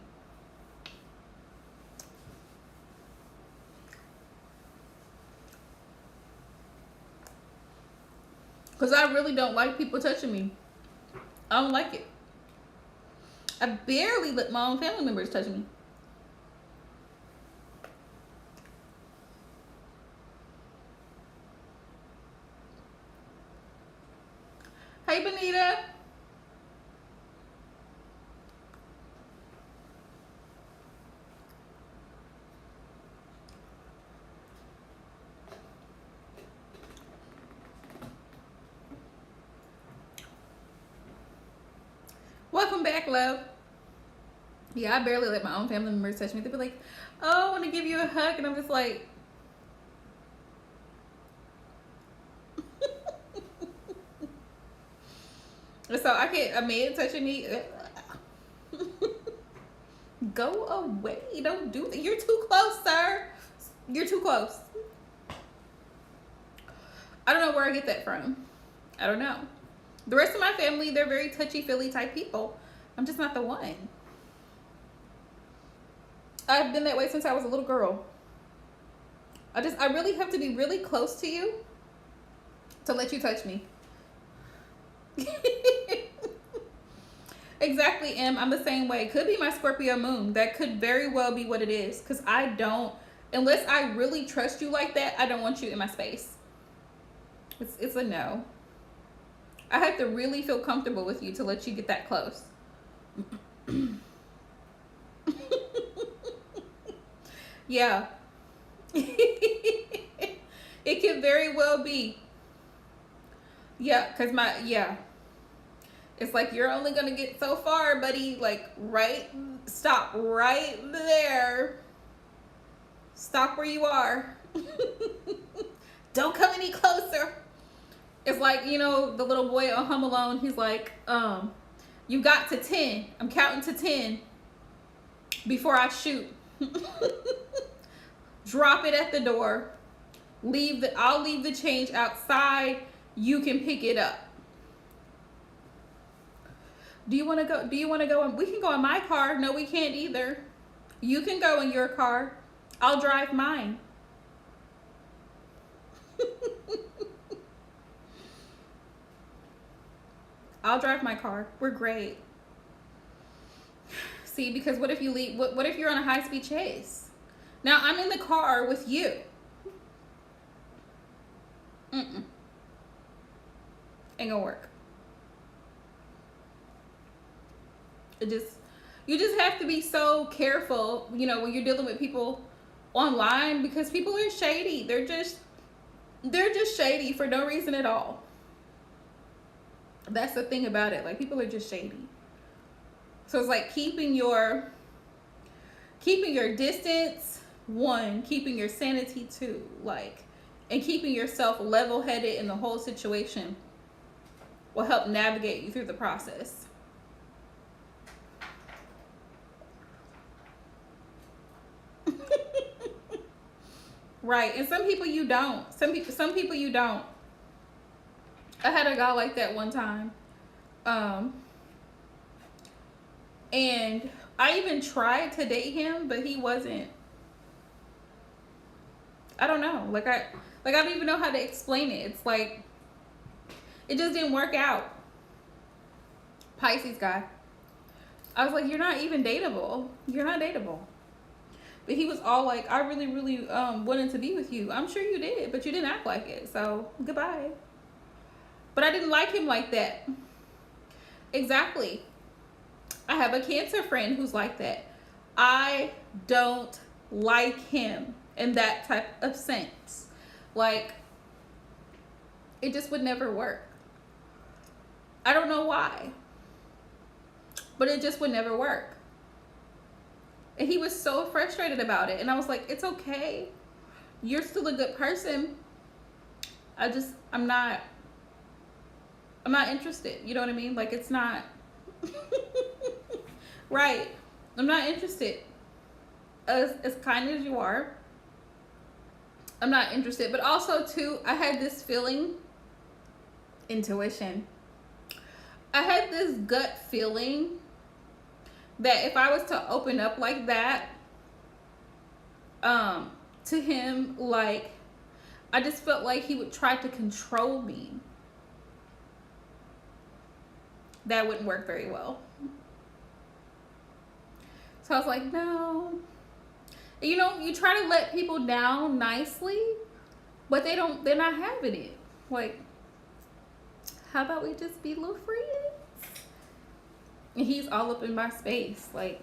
Because I really don't like people touching me. I don't like it. I barely let my own family members touch me. Hey, Benita. Welcome back, love. Yeah, I barely let my own family members touch me. They'd be like, oh, I want to give you a hug. And I'm just like, so I can't, a man touching me. Go away. Don't do that. You're too close, sir. You're too close. I don't know where I get that from. I don't know. The rest of my family, they're very touchy-feely type people. I'm just not the one. I've been that way since I was a little girl. I really have to be really close to you to let you touch me. Exactly, Em. I'm the same way. Could be my Scorpio moon. That could very well be what it is. Because I don't, unless I really trust you like that, I don't want you in my space. It's a no. I have to really feel comfortable with you to let you get that close. Yeah. It could very well be. Yeah, because it's like, you're only going to get so far, buddy. Like, stop right there. Stop where you are. Don't come any closer. It's like, you know, the little boy on Home Alone. He's like, you got to 10. I'm counting to 10 before I shoot. Drop it at the door. I'll leave the change outside. You can pick it up. Do you want to go? We can go in my car. No, we can't either. You can go in your car. I'll drive mine. I'll drive my car. We're great. See, because what if you leave? What if you're on a high-speed chase? Now I'm in the car with you. Mm-mm. Ain't gonna work. You just have to be so careful, you know, when you're dealing with people online, because people are shady. They're just shady for no reason at all. That's the thing about it. Like, people are just shady. So it's like keeping your distance, one, keeping your sanity, two, like, and keeping yourself level-headed in the whole situation will help navigate you through the process. Right. And some people you don't. Some people you don't. I had a guy like that one time. And I even tried to date him, but he wasn't. I don't know. I don't even know how to explain it. It's like it just didn't work out. Pisces guy. I was like, you're not even dateable. You're not dateable. But he was all like, I really, really wanted to be with you. I'm sure you did, but you didn't act like it. So goodbye. But I didn't like him like that. Exactly. I have a Cancer friend who's like that. I don't like him in that type of sense. Like, it just would never work. I don't know why, but it just would never work. And he was so frustrated about it. And I was like, it's okay. You're still a good person. I'm not interested. You know what I mean? Like, it's not right. I'm not interested. As kind as you are, I'm not interested. But also too, I had this feeling, intuition. I had this gut feeling that if I was to open up like that, to him, like, I just felt like he would try to control me. That wouldn't work very well. So I was like, no. You know, you try to let people down nicely, but they're not having it. Like, how about we just be little friends? And he's all up in my space. Like,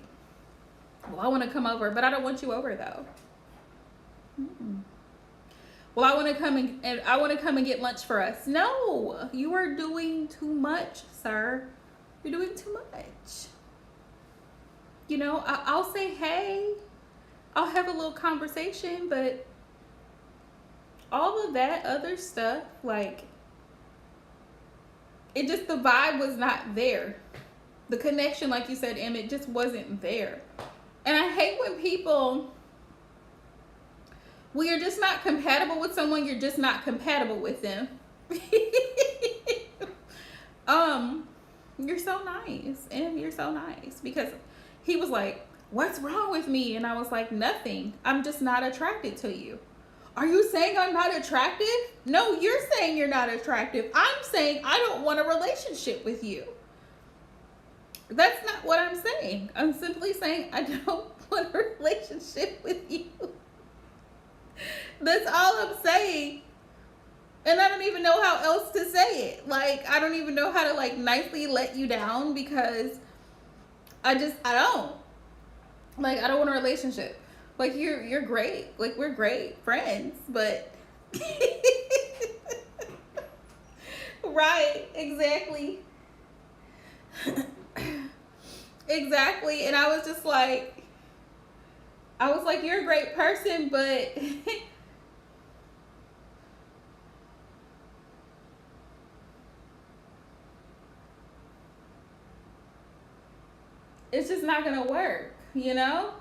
well, I want to come over, but I don't want you over though. Mm-mm. Well, I want to come and get lunch for us. No, you are doing too much, sir. You're doing too much. You know, I'll say, hey, I'll have a little conversation, but all of that other stuff, like, it just, the vibe was not there. The connection, like you said, Em, it just wasn't there. And I hate when when you're just not compatible with someone, you're just not compatible with them. You're so nice, and you're so nice, because he was like, what's wrong with me? And I was like, nothing. I'm just not attracted to you. Are you saying I'm not attractive? No, you're saying you're not attractive. I'm saying I don't want a relationship with you. That's not what I'm saying. I'm simply saying I don't want a relationship with you. That's all I'm saying. And I don't even know how else to say it. Like, I don't even know how to, like, nicely let you down, because I don't. Like, I don't want a relationship. Like, you're great. Like, we're great friends, but right, exactly. Exactly. And I was like, you're a great person, but it's just not gonna work, you know?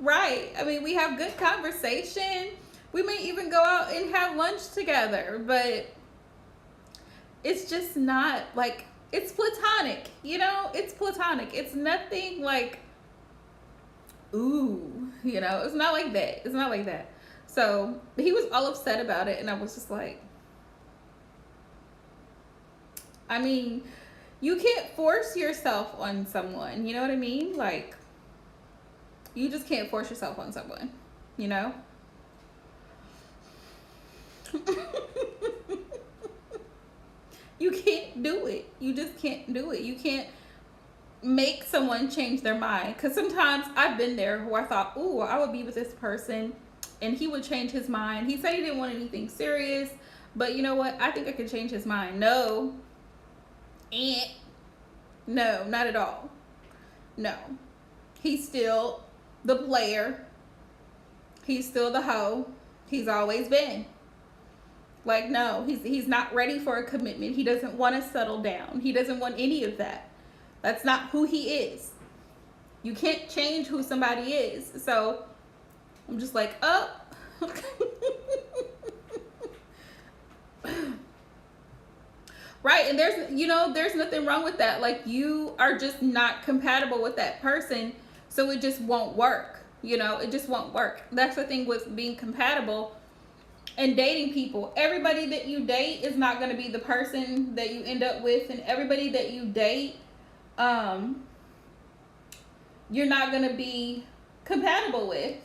Right. I mean, we have good conversation. We may even go out and have lunch together, but it's just not like, it's platonic, you know? It's platonic. It's nothing like, ooh, you know? It's not like that. It's not like that. So he was all upset about it, and I was just like, I mean, you can't force yourself on someone. You know what I mean? Like, you just can't force yourself on someone, you know? You can't do it. You just can't do it. You can't make someone change their mind. Because sometimes I've been there where I thought, ooh, I would be with this person and he would change his mind. He said he didn't want anything serious, but you know what? I think I could change his mind. No. No, not at all. No. He's still the player. He's still the hoe. He's always been. Like, no, he's not ready for a commitment. He doesn't want to settle down. He doesn't want any of that. That's not who he is. You can't change who somebody is. So I'm just like, oh. Right, and there's nothing wrong with that. Like, you are just not compatible with that person, so it just won't work. It just won't work. That's the thing with being compatible and dating people. Everybody that you date is not going to be the person that you end up with, and everybody that you date, you're not going to be compatible with.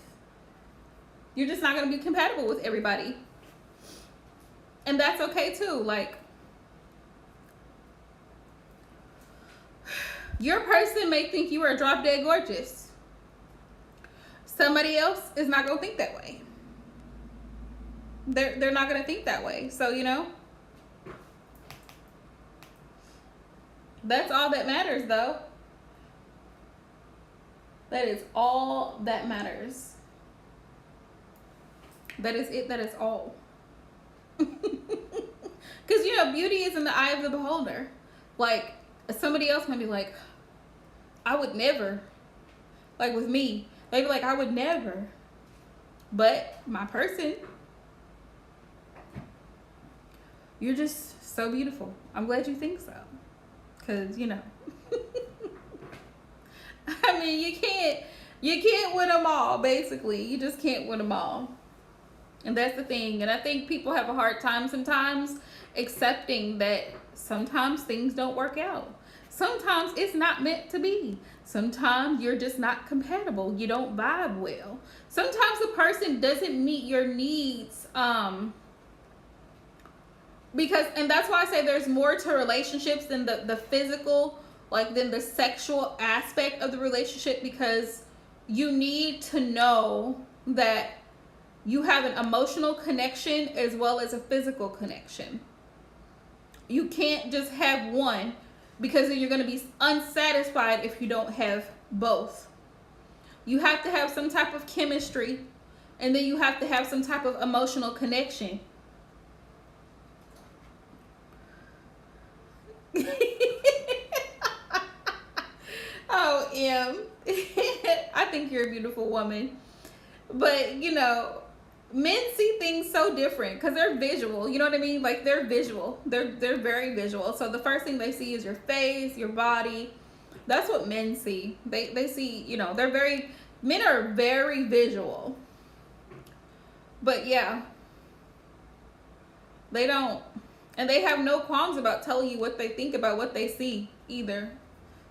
You're just not going to be compatible with everybody. And that's okay too. Like, your person may think you are drop dead gorgeous. Somebody else is not going to think that way. They're not going to think that way. So, that's all that matters, though. That is all that matters. That is it. That is all. Because, beauty is in the eye of the beholder. Like, somebody else might be like, I would never. Like, with me, they'd be like, I would never. But my person, you're just so beautiful. I'm glad you think so. Because, I mean, you can't win them all, basically. You just can't win them all. And that's the thing. And I think people have a hard time sometimes accepting that sometimes things don't work out. Sometimes it's not meant to be. Sometimes you're just not compatible. You don't vibe well. Sometimes the person doesn't meet your needs. And that's why I say there's more to relationships than the physical, like than the sexual aspect of the relationship, because you need to know that you have an emotional connection as well as a physical connection. You can't just have one, because then you're going to be unsatisfied if you don't have both. You have to have some type of chemistry, and then you have to have some type of emotional connection. Oh, I think you're a beautiful woman. But, men see things so different because they're visual. You know what I mean? Like, they're visual. They're very visual. So the first thing they see is your face, your body. That's what men see. They see, men are very visual. But yeah, they don't. And they have no qualms about telling you what they think about what they see either.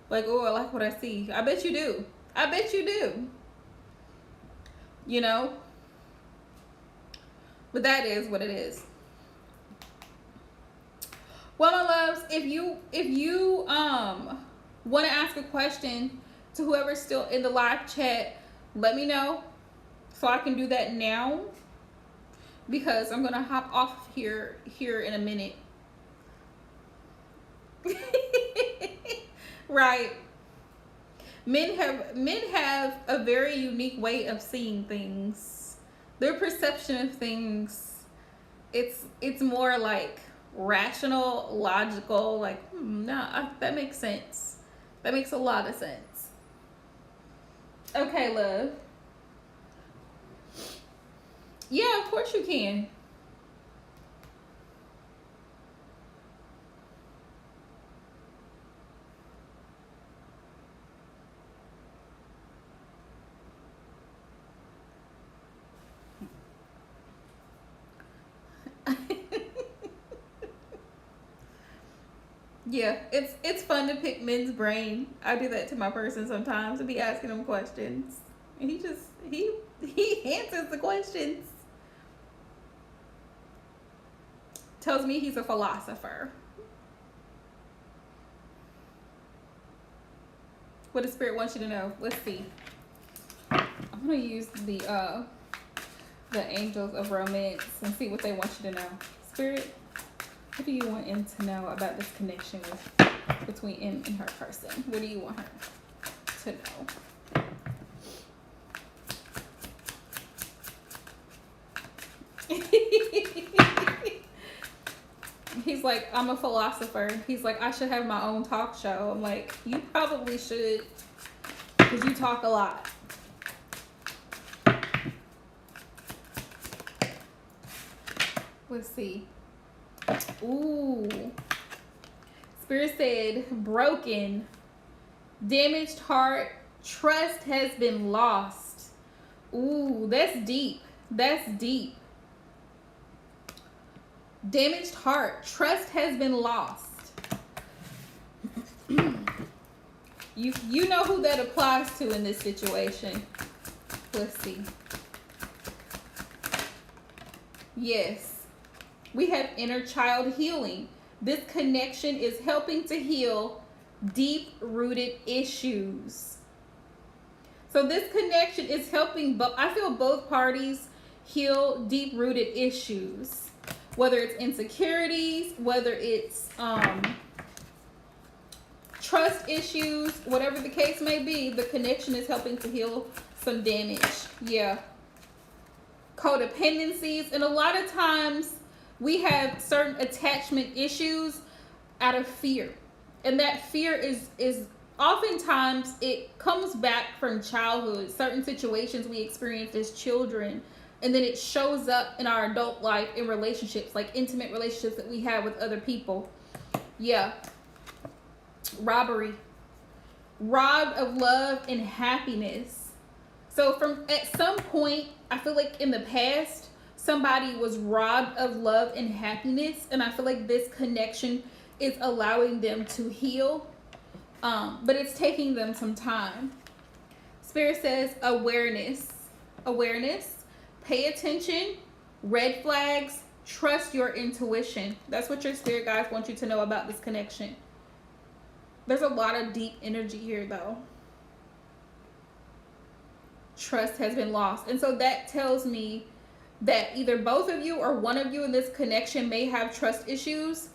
Like, oh, I like what I see. I bet you do. I bet you do. But that is what it is. Well, my loves, if you want to ask a question to whoever's still in the live chat, let me know so I can do that now, because I'm gonna hop off here in a minute. Right. Men have a very unique way of seeing things. Their perception of things, it's more like rational, logical, like, that makes sense. That makes a lot of sense. Okay, love. Yeah, of course you can. Yeah, it's fun to pick men's brain. I do that to my person sometimes, to be asking him questions. And he answers the questions. Tells me he's a philosopher. What the spirit wants you to know. Let's see. I'm gonna use the angels of romance and see what they want you to know. Spirit, what do you want him to know about this connection between him and her person? What do you want her to know? He's like, I'm a philosopher. He's like, I should have my own talk show. I'm like, you probably should, because you talk a lot. Let's see. Ooh. Spirit said, broken, damaged heart, trust has been lost. Ooh, that's deep. That's deep. Damaged heart, trust has been lost. You know who that applies to in this situation. Let's see. Yes. We have inner child healing. This connection is helping to heal deep-rooted issues. So this connection is helping, I feel both parties heal deep-rooted issues. Whether it's insecurities, whether it's trust issues, whatever the case may be, the connection is helping to heal some damage. Yeah. Codependencies. And a lot of times we have certain attachment issues out of fear. And that fear is oftentimes it comes back from childhood, certain situations we experienced as children. And then it shows up in our adult life in relationships, like intimate relationships that we have with other people. Yeah. Robbery. Robbed of love and happiness. So at some point, I feel like in the past, somebody was robbed of love and happiness. And I feel like this connection is allowing them to heal. But it's taking them some time. Spirit says awareness. Awareness. Pay attention, red flags, trust your intuition. That's what your spirit guides want you to know about this connection. There's a lot of deep energy here though. Trust has been lost. And so that tells me that either both of you or one of you in this connection may have trust issues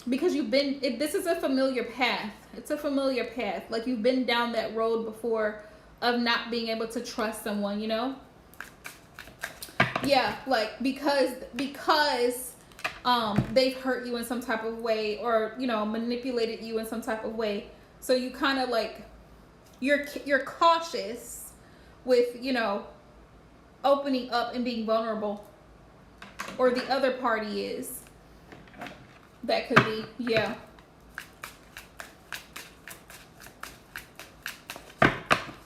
because this is a familiar path. It's a familiar path. Like you've been down that road before of not being able to trust someone, you know? Yeah, like because they've hurt you in some type of way or, you know, manipulated you in some type of way. So you kind of like, you're cautious with, you know, opening up and being vulnerable. Or the other party is. That could be, yeah.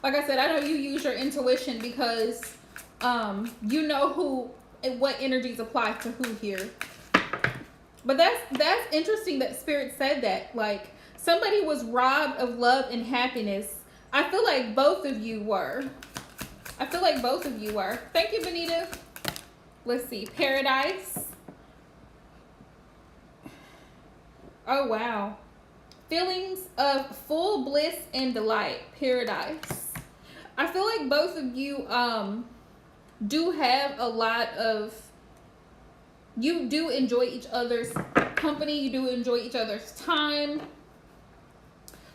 Like I said, I know you use your intuition because you know who and what energies apply to who here. But that's interesting that Spirit said that. Like somebody was robbed of love and happiness. I feel like both of you were. Thank you, Benita. Let's see. Paradise. Oh, wow. Feelings of full bliss and delight. Paradise. I feel like both of you do have a lot of, you do enjoy each other's company, you do enjoy each other's time,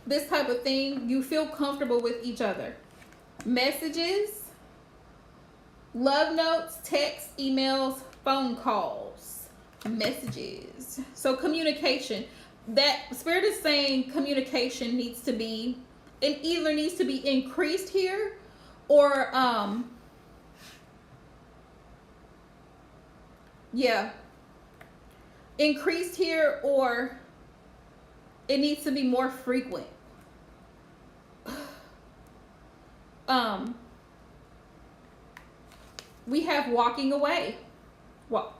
this type of thing. You feel comfortable with each other. Messages, love notes, texts, emails, phone calls, messages. So communication, that Spirit is saying communication needs to be, it either needs to be increased here or yeah, increased here, or it needs to be more frequent. We have walking away. Well,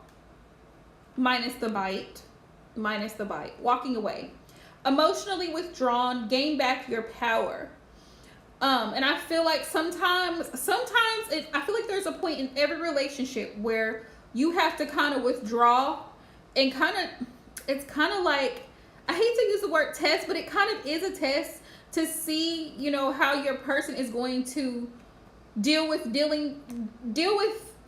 minus the bite. Walking away. emotionally withdrawn, gain back your power. And I feel like sometimes I feel like there's a point in every relationship where you have to kind of withdraw and it's kind of like, I hate to use the word test, but it kind of is a test to see, you know, how your person is going to deal with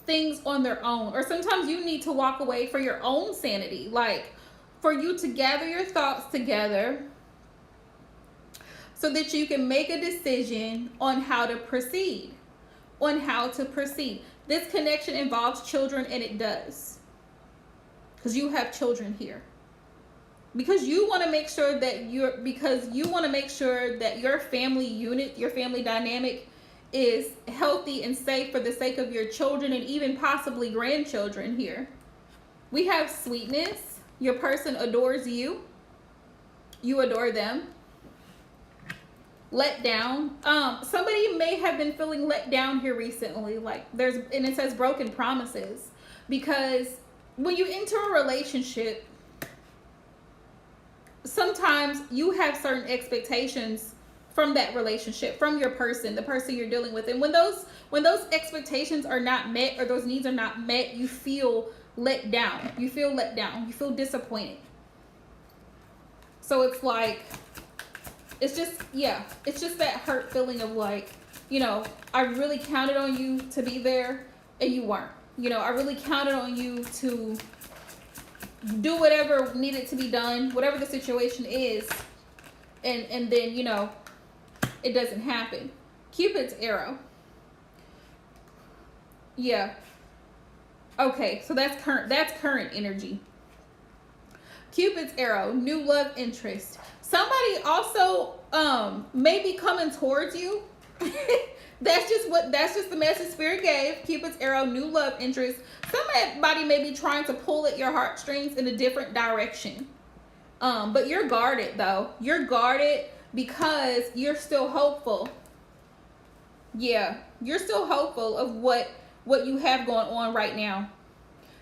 things on their own. Or sometimes you need to walk away for your own sanity, like for you to gather your thoughts together so that you can make a decision on how to proceed. This connection involves children, and it does. Because you have children here. Because you want to make sure that your family unit, your family dynamic is healthy and safe for the sake of your children and even possibly grandchildren here. We have sweetness. Your person adores you. You adore them. Let down. Somebody may have been feeling let down here recently. Like and it says broken promises. Because when you enter a relationship, sometimes you have certain expectations from that relationship, from your person, the person you're dealing with. And when those expectations are not met or those needs are not met, you feel let down. You feel disappointed. So it's like, it's just that hurt feeling of like, you know, I really counted on you to be there and you weren't. You know, I really counted on you to do whatever needed to be done, whatever the situation is, and then, you know, it doesn't happen. Cupid's arrow. Yeah. Okay, so that's current energy. Cupid's arrow, new love interest. Somebody also may be coming towards you. That's just the message Spirit gave. Cupid's arrow, new love interest. Somebody may be trying to pull at your heartstrings in a different direction. But you're guarded though. You're guarded because you're still hopeful. Yeah, you're still hopeful of what you have going on right now.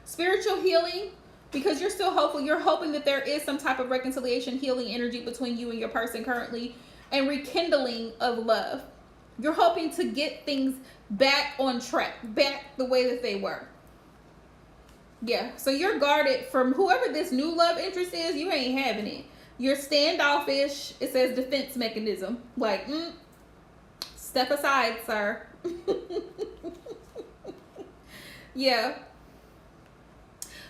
Spiritual healing, because you're still hopeful. You're hoping that there is some type of reconciliation, healing energy between you and your person currently, and rekindling of love. You're hoping to get things back on track, back the way that they were. Yeah, so you're guarded from whoever this new love interest is. You ain't having it. You're standoffish. It says defense mechanism. Like, step aside, sir. Yeah.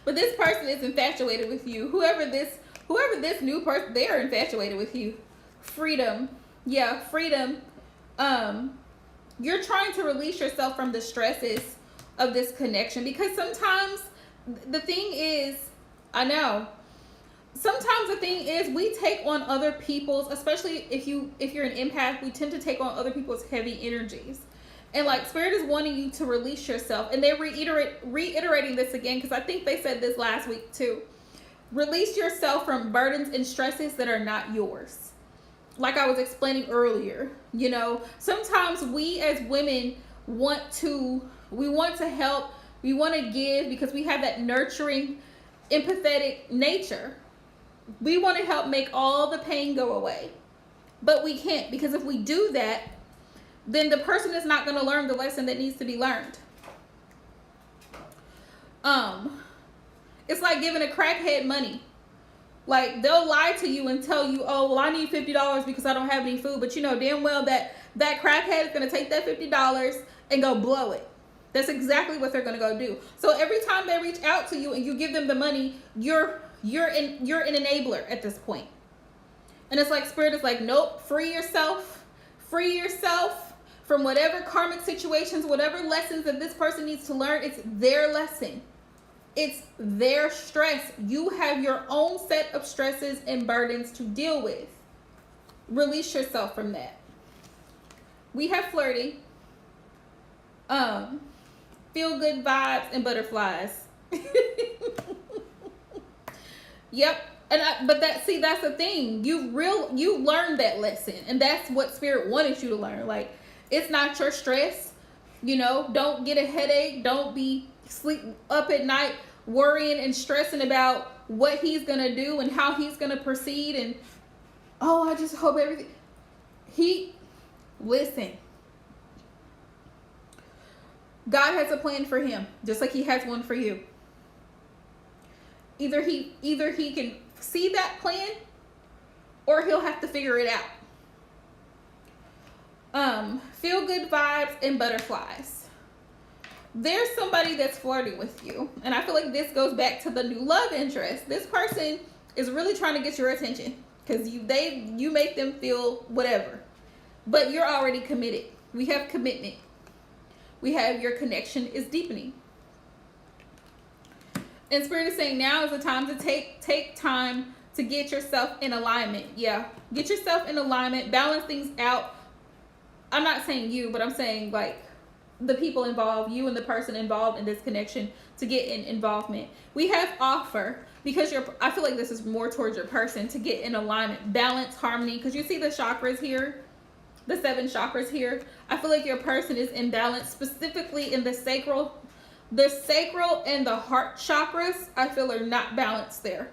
But this person is infatuated with you. Whoever this new person, they are infatuated with you. Freedom. Yeah, freedom. You're trying to release yourself from the stresses of this connection, because sometimes the thing is, sometimes the thing is we take on other people's, especially if you're an empath, we tend to take on other people's heavy energies. And like Spirit is wanting you to release yourself. And they're reiterating this again, because I think they said this last week too. Release yourself from burdens and stresses that are not yours. Like I was explaining earlier, you know, sometimes we as women want to help, we want to give, because we have that nurturing, empathetic nature. We want to help make all the pain go away. But we can't, because if we do that, then the person is not going to learn the lesson that needs to be learned. It's like giving a crackhead money. Like, they'll lie to you and tell you, oh, well, I need $50 because I don't have any food. But you know damn well that crackhead is going to take that $50 and go blow it. That's exactly what they're going to go do. So every time they reach out to you and you give them the money, you're an enabler at this point. And it's like Spirit is like, nope, free yourself from whatever karmic situations, whatever lessons that this person needs to learn. It's their lesson. It's their stress. You have your own set of stresses and burdens to deal with. Release yourself from that. We have flirting, feel good vibes, and butterflies. Yep. But that's the thing. You learned that lesson, and that's what Spirit wanted you to learn. Like, it's not your stress. You know, don't get a headache. Don't be sleep up at night worrying and stressing about what he's gonna do and how he's gonna proceed. And oh, I just hope everything. Listen. God has a plan for him, just like he has one for you. Either he can see that plan, or he'll have to figure it out. Feel good vibes and butterflies. There's somebody that's flirting with you, and I feel like this goes back to the new love interest. This person is really trying to get your attention because you make them feel whatever, but you're already committed. We have commitment. We have your connection is deepening. And Spirit is saying now is the time to take time to get yourself in alignment. Yeah, get yourself in alignment, balance things out. I'm not saying you, but I'm saying like the people involved, you and the person involved in this connection, to get in involvement. We have offer because I feel like this is more towards your person, to get in alignment, balance, harmony, because you see the chakras here, the 7 chakras here. I feel like your person is in balance, specifically in the sacral and the heart chakras. I feel are not balanced there.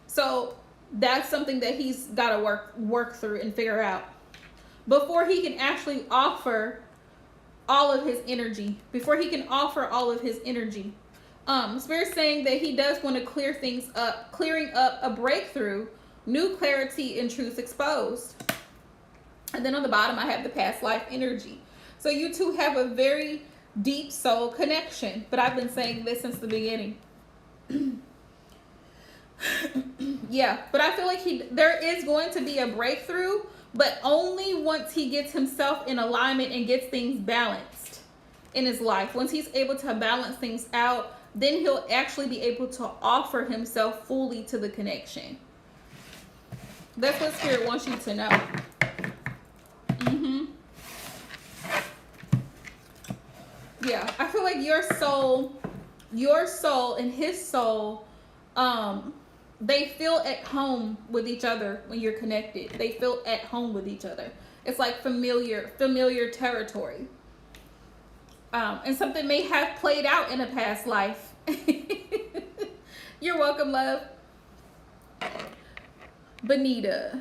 So that's something that he's got to work through and figure out before he can actually offer all of his energy. Spirit's saying that he does want to clear things up, clearing up a breakthrough, new clarity and truth exposed. And then on the bottom, I have the past life energy. So you two have a very deep soul connection. But I've been saying this since the beginning. Yeah, but I feel like there is going to be a breakthrough, but only once he gets himself in alignment and gets things balanced in his life. Once he's able to balance things out, then he'll actually be able to offer himself fully to the connection. That's what Spirit wants you to know. Yeah, I feel like your soul and his soul, they feel at home with each other when you're connected. They feel at home with each other. It's like familiar territory. And something may have played out in a past life. You're welcome, love. Benita.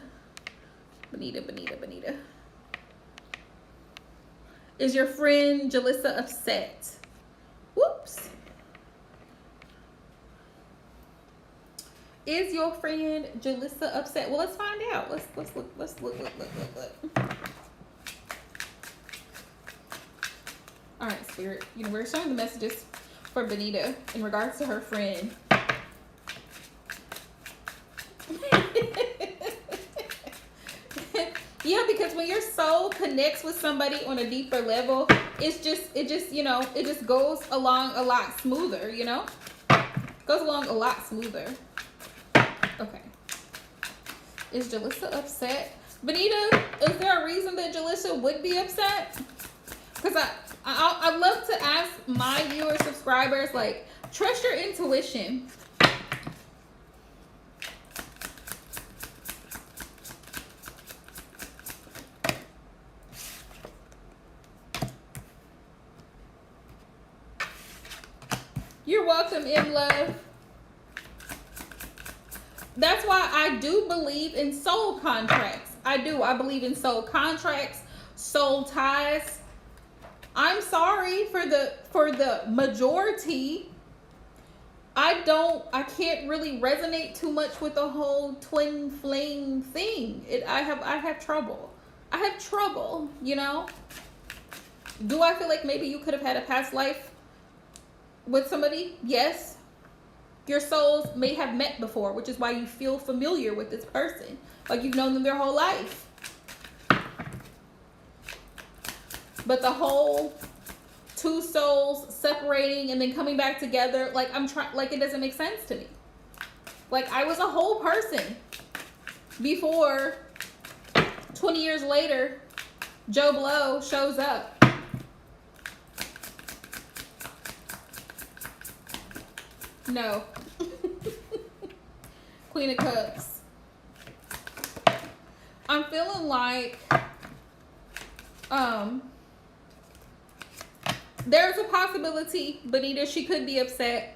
Is your friend Jalissa upset? Whoops. Is your friend Jalissa upset? Well, let's find out. Let's look. All right, Spirit. We're showing the messages for Benita in regards to her friend. Yeah, because when your soul connects with somebody on a deeper level, it just goes along a lot smoother, Goes along a lot smoother. Okay. Is Jalissa upset? Benita, is there a reason that Jalissa would be upset? Because I'd love to ask my viewers, subscribers, like, trust your intuition. You're welcome, in love. That's why I do believe in soul contracts. I do. I believe in soul contracts, soul ties. I'm sorry for the majority. I can't really resonate too much with the whole twin flame thing. I have trouble. Do I feel like maybe you could have had a past life with somebody? Yes. Your souls may have met before, which is why you feel familiar with this person. Like you've known them their whole life. But the whole 2 souls separating and then coming back together, it doesn't make sense to me. Like I was a whole person before 20 years later, Joe Blow shows up. No. Queen of Cups. I'm feeling like there's a possibility, Benita, she could be upset.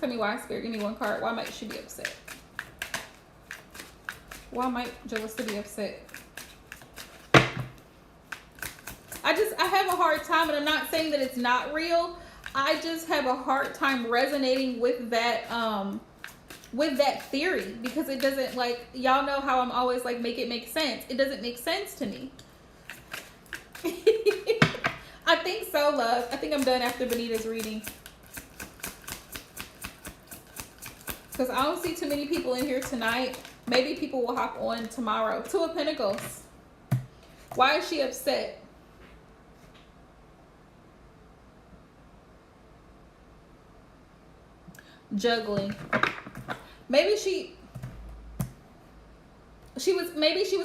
Come Tell me why, Spirit. Give me one card. Why might she be upset? Why might Jalissa be upset? I have a hard time, and I'm not saying that it's not real. I just have a hard time resonating with that theory, because it doesn't, like, y'all know how I'm always like, make it make sense. It doesn't make sense to me. I think so, love. I think I'm done after Benita's reading, because I don't see too many people in here tonight. Maybe people will hop on tomorrow. Two of Pentacles. Why is she upset? Juggling. Maybe she was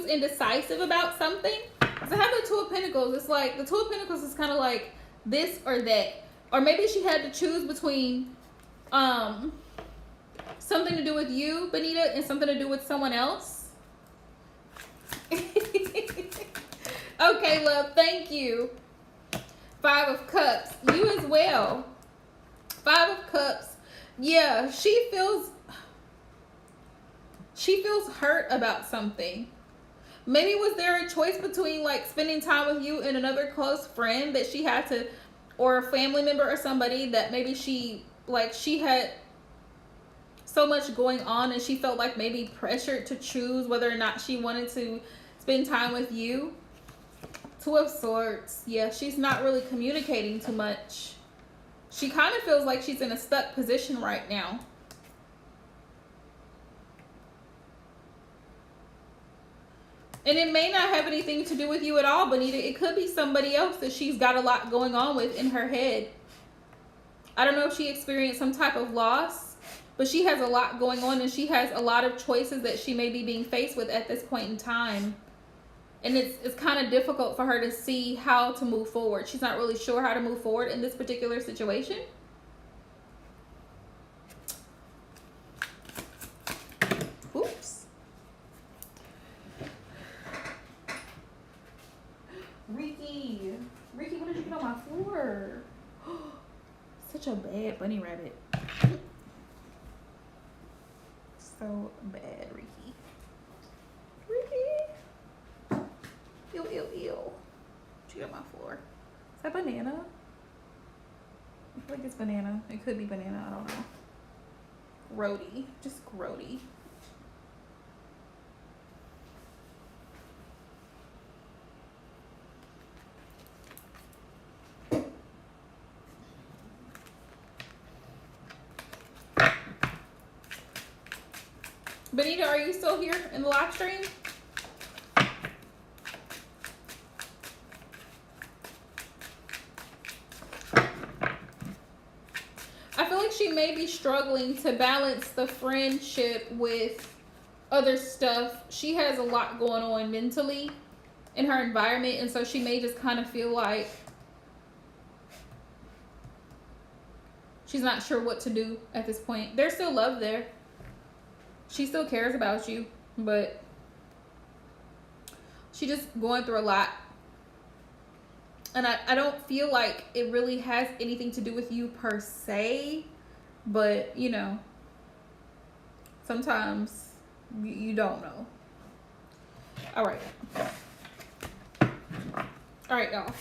indecisive about something. Because I have the Two of Pentacles. It's like the Two of Pentacles is kind of like this or that. Or maybe she had to choose between something to do with you, Benita, and something to do with someone else. Okay, love. Thank you. Five of Cups. You as well. Five of Cups. Yeah, she feels hurt about something. Maybe was there a choice between like spending time with you and another close friend that she had to, or a family member or somebody that maybe she had so much going on and she felt like maybe pressured to choose whether or not she wanted to spend time with you. Two of Swords. Yeah, she's not really communicating too much. She kind of feels like she's in a stuck position right now. And it may not have anything to do with you at all, Benita. It could be somebody else that she's got a lot going on with in her head. I don't know if she experienced some type of loss, but she has a lot going on and she has a lot of choices that she may be being faced with at this point in time. And it's kind of difficult for her to see how to move forward. She's not really sure how to move forward in this particular situation. Oops. Ricky, what did you get on my floor? Such a bad bunny rabbit. So bad, Ricky. Ew. What you got on my floor? Is that banana? I feel like it's banana. It could be banana. I don't know. Grody. Just grody. Benita, are you still here in the live stream? I feel like she may be struggling to balance the friendship with other stuff. She has a lot going on mentally in her environment, and so she may just kind of feel like she's not sure what to do at this point. There's still love there. She still cares about you, but she's just going through a lot. And I don't feel like it really has anything to do with you per se, but you know, sometimes you don't know. All right, y'all.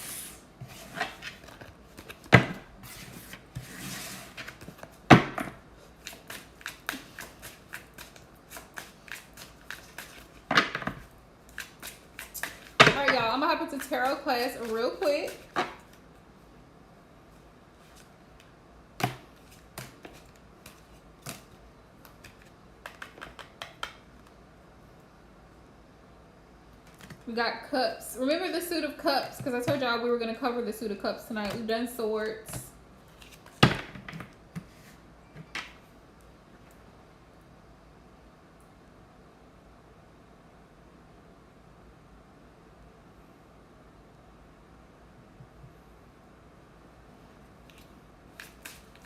I'm gonna hop into tarot class real quick. We got Cups. Remember the Suit of Cups, because I told y'all we were gonna cover the Suit of Cups tonight. We've done Swords.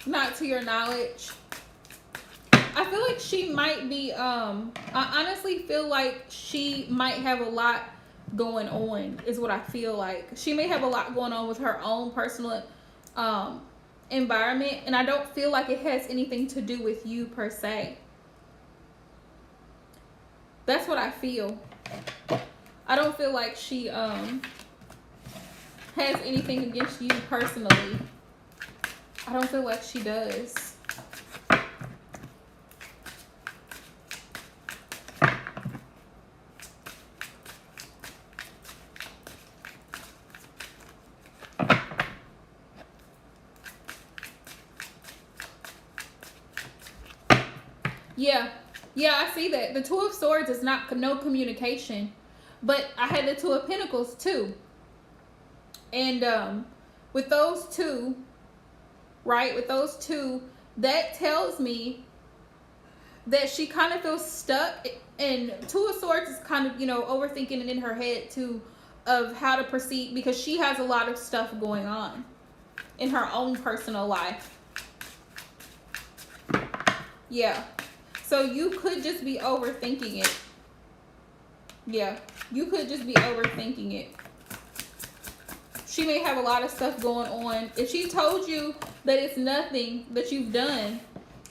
Not to your knowledge. I feel like she might be, I honestly feel like she might have a lot going on, is what I feel like. She may have a lot going on with her own personal environment, and I don't feel like it has anything to do with you per se. That's what I feel. I don't feel like she has anything against you personally. I don't feel like she does. Yeah, I see that. The Two of Swords is not no communication. But I had the Two of Pentacles too. And with those two, right? With those two, that tells me that she kind of feels stuck. And Two of Swords is kind of, overthinking it in her head too of how to proceed, because she has a lot of stuff going on in her own personal life. Yeah. So you could just be overthinking it. Yeah, you could just be overthinking it. She may have a lot of stuff going on. If she told you that it's nothing that you've done,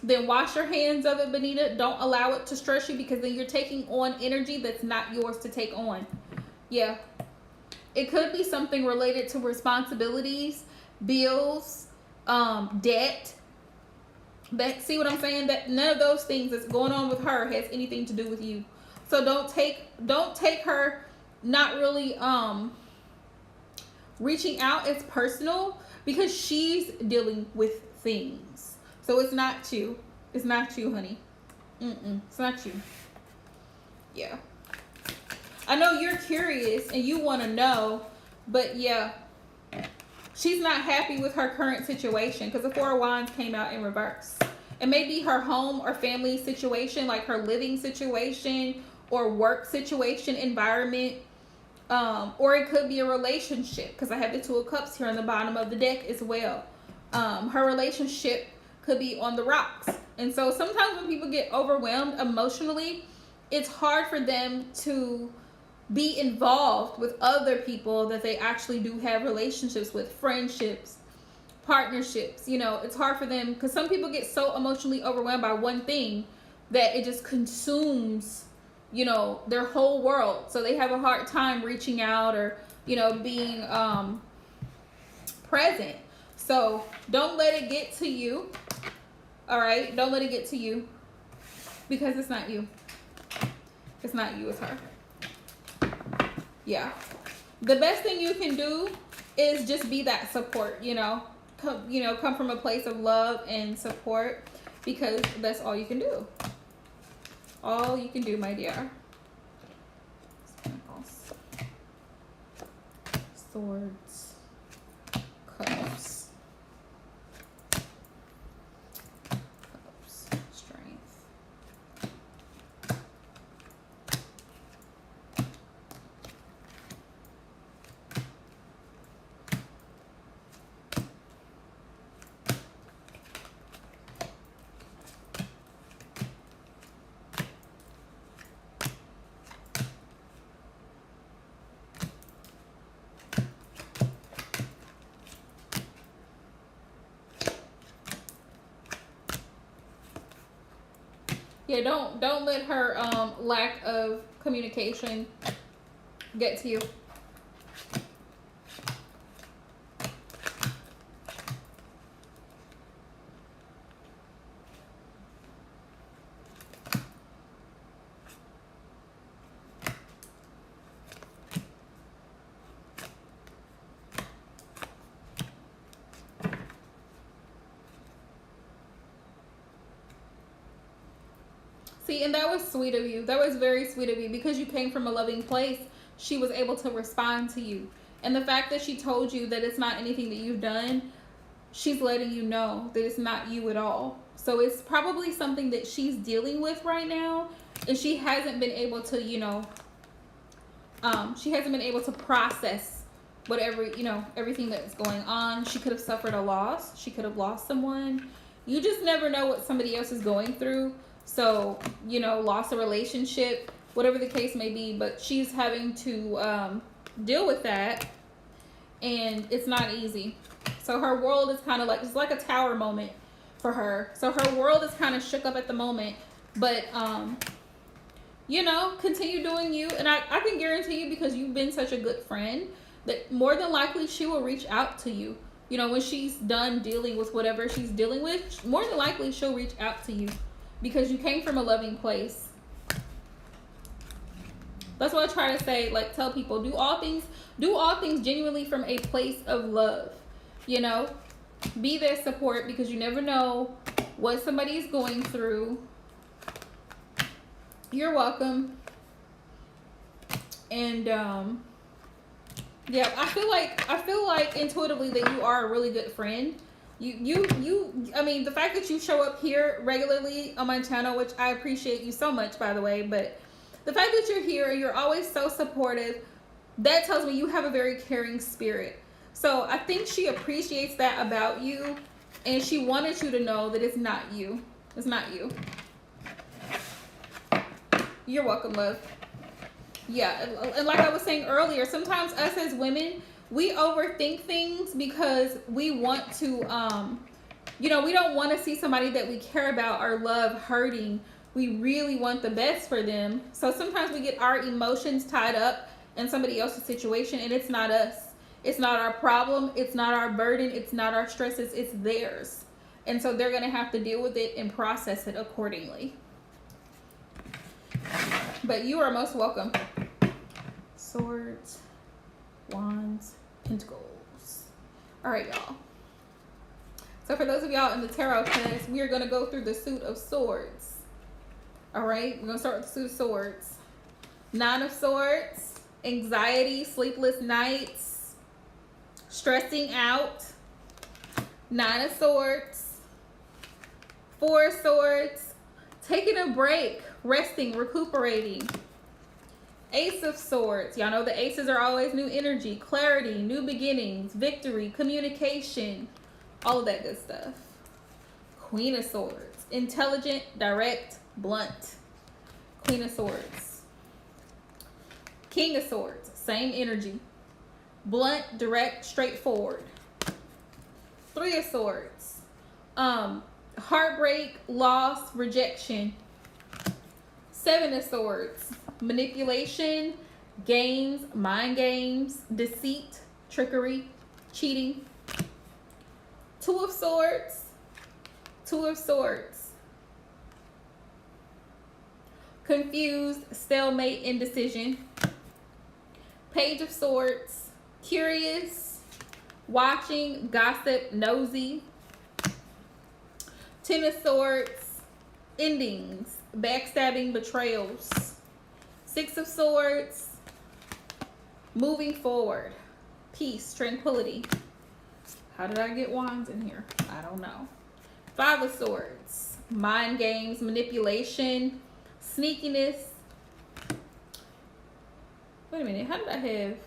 then wash your hands of it, Benita. Don't allow it to stress you, because then you're taking on energy that's not yours to take on. Yeah. It could be something related to responsibilities, bills, debt. See what I'm saying? That none of those things that's going on with her has anything to do with you. So don't take her not really reaching out as personal, because she's dealing with things. So it's not you. It's not you, honey. It's not you. Yeah. I know you're curious and you want to know, but yeah. She's not happy with her current situation, because the Four of Wands came out in reverse. It may be her home or family situation, like her living situation or work situation, environment. Or it could be a relationship, because I have the Two of Cups here on the bottom of the deck as well. Her relationship could be on the rocks. And so sometimes when people get overwhelmed emotionally, it's hard for them to be involved with other people that they actually do have relationships with, friendships, partnerships. It's hard for them, because some people get so emotionally overwhelmed by one thing that it just consumes, their whole world. So they have a hard time reaching out or, being present. So don't let it get to you. All right? Don't let it get to you, because it's not you. It's not you, it's her. Yeah. The best thing you can do is just be that support, come from a place of love and support, because that's all you can do. All you can do, my dear. Swords, Cups, Strength. Yeah, don't let her lack of communication get to you. See, and that was sweet of you. That was very sweet of you, because you came from a loving place. She was able to respond to you. And the fact that she told you that it's not anything that you've done, she's letting you know that it's not you at all. So it's probably something that she's dealing with right now, and she hasn't been able to, she hasn't been able to process whatever, everything that's going on. She could have suffered a loss. She could have lost someone. You just never know what somebody else is going through. So, lost a relationship, whatever the case may be, but she's having to deal with that, and it's not easy. So her world is kind of like, it's like a tower moment for her. So her world is kind of shook up at the moment. But, you know, continue doing you. And I can guarantee you, because you've been such a good friend, that more than likely she will reach out to you. You know, when she's done dealing with whatever she's dealing with, more than likely she'll reach out to you because you came from a loving place. That's what I try to say, like, tell people, do all things genuinely from a place of love. You know, be their support, because you never know what somebody's going through. You're welcome. And yeah, I feel like intuitively that you are a really good friend. I mean, the fact that you show up here regularly on my channel, which I appreciate you so much, by the way, but the fact that you're here and you're always so supportive, that tells me you have a very caring spirit. So I think she appreciates that about you, and she wanted you to know that it's not you. It's not you. You're welcome, love. Yeah, and like I was saying earlier, sometimes us as women, we overthink things because we want to, you know, we don't want to see somebody that we care about or love hurting. We really want the best for them. So sometimes we get our emotions tied up in somebody else's situation, and it's not us. It's not our problem. It's not our burden. It's not our stresses. It's theirs. And so they're going to have to deal with it and process it accordingly. But you are most welcome. Swords, Wands, Pentacles. All right, y'all. So for those of y'all in the tarot class, we are going to go through the Suit of Swords. All right, we're going to start with the Suit of Swords. Nine of Swords, anxiety, sleepless nights, stressing out. Nine of Swords, Four of Swords, taking a break, resting, recuperating. Ace of Swords. Y'all know the aces are always new energy, clarity, new beginnings, victory, communication, all of that good stuff. Queen of Swords. Intelligent, direct, blunt. Queen of Swords. King of Swords. Same energy. Blunt, direct, straightforward. Three of Swords. Heartbreak, loss, rejection. Seven of Swords. Manipulation, games, mind games, deceit, trickery, cheating. Two of Swords. Two of Swords. Confused, stalemate, indecision. Page of Swords. Curious, watching, gossip, nosy. Ten of Swords. Endings, backstabbing, betrayals. Six of Swords. Moving forward, peace, tranquility. How did I get wands in here? I don't know. Five of Swords. Mind games, manipulation, sneakiness. Wait a minute. How do I have?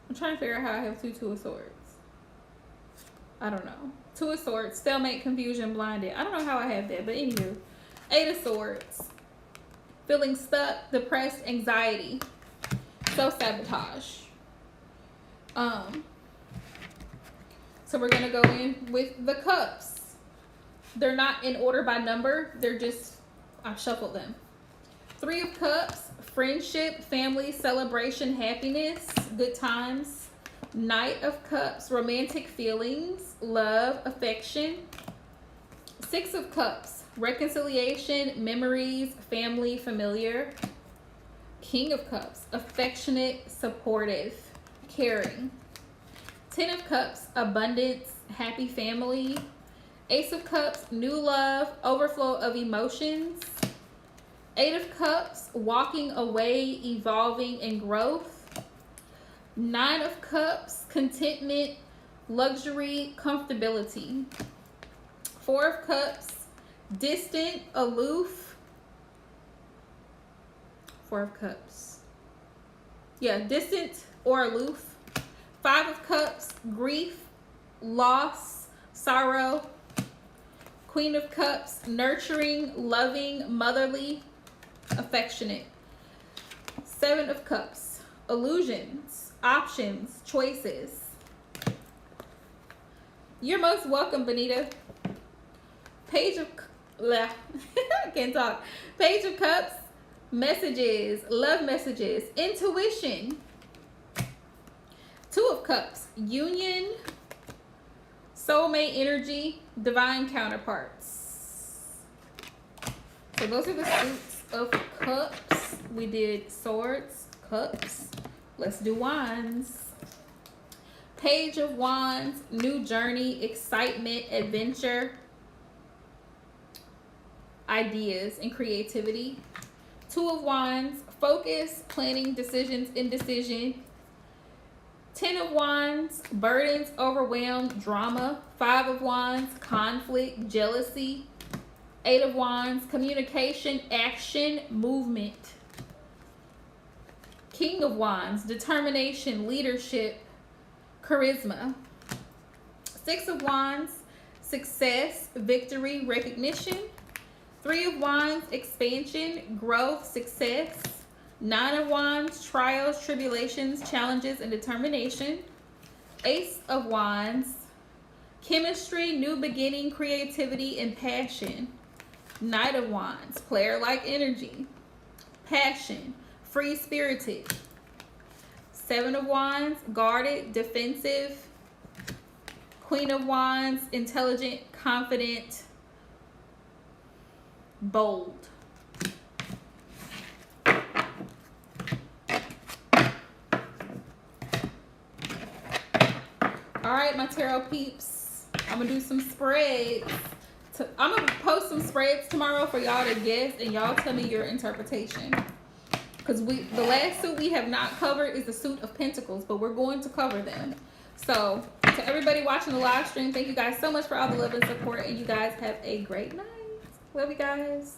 I'm trying to figure out how I have two of Swords. I don't know. Two of Swords, stalemate, confusion, blinded. I don't know how I have that, but anywho. Eight of Swords. Feeling stuck, depressed, anxiety, self-sabotage. So we're gonna go in with the Cups. They're not in order by number. They're just, I've shuffled them. Three of Cups, friendship, family, celebration, happiness, good times. Knight of Cups, romantic feelings, love, affection. Six of Cups, reconciliation, memories, family, familiar. King of Cups, affectionate, supportive, caring. Ten of Cups, abundance, happy family. Ace of Cups, new love, overflow of emotions. Eight of Cups, walking away, evolving, and growth. Nine of Cups, contentment, luxury, comfortability. Four of Cups, distant, aloof. Four of Cups. Yeah, distant or aloof. Five of Cups, grief, loss, sorrow. Queen of Cups, nurturing, loving, motherly, affectionate. Seven of Cups, illusions, options, choices. You're most welcome, Benita. Page of I can't talk. Page of Cups, messages, love messages, intuition. Two of Cups, union, soulmate energy, divine counterparts. So those are the suits of cups. We did swords, cups. Let's do wands. Page of Wands, new journey, excitement, adventure, ideas, and creativity. Two of Wands, focus, planning, decisions, indecision. 10 of Wands, burdens, overwhelmed, drama. 5 of Wands, conflict, jealousy. 8 of Wands, communication, action, movement. King of Wands, determination, leadership, charisma. 6 of Wands, success, victory, recognition. 3 of Wands, expansion, growth, success. 9 of Wands, trials, tribulations, challenges, and determination. Ace of Wands, chemistry, new beginning, creativity, and passion. Knight of Wands, player-like energy, passion, free-spirited. 7 of Wands, guarded, defensive. Queen of Wands, intelligent, confident, bold. All right, my tarot peeps, I'm gonna do some spreads. I'm gonna post some spreads tomorrow for y'all to guess, and y'all tell me your interpretation. Because the last suit we have not covered is the Suit of Pentacles, but we're going to cover them. So to everybody watching the live stream, thank you guys so much for all the love and support, and you guys have a great night. Love you guys.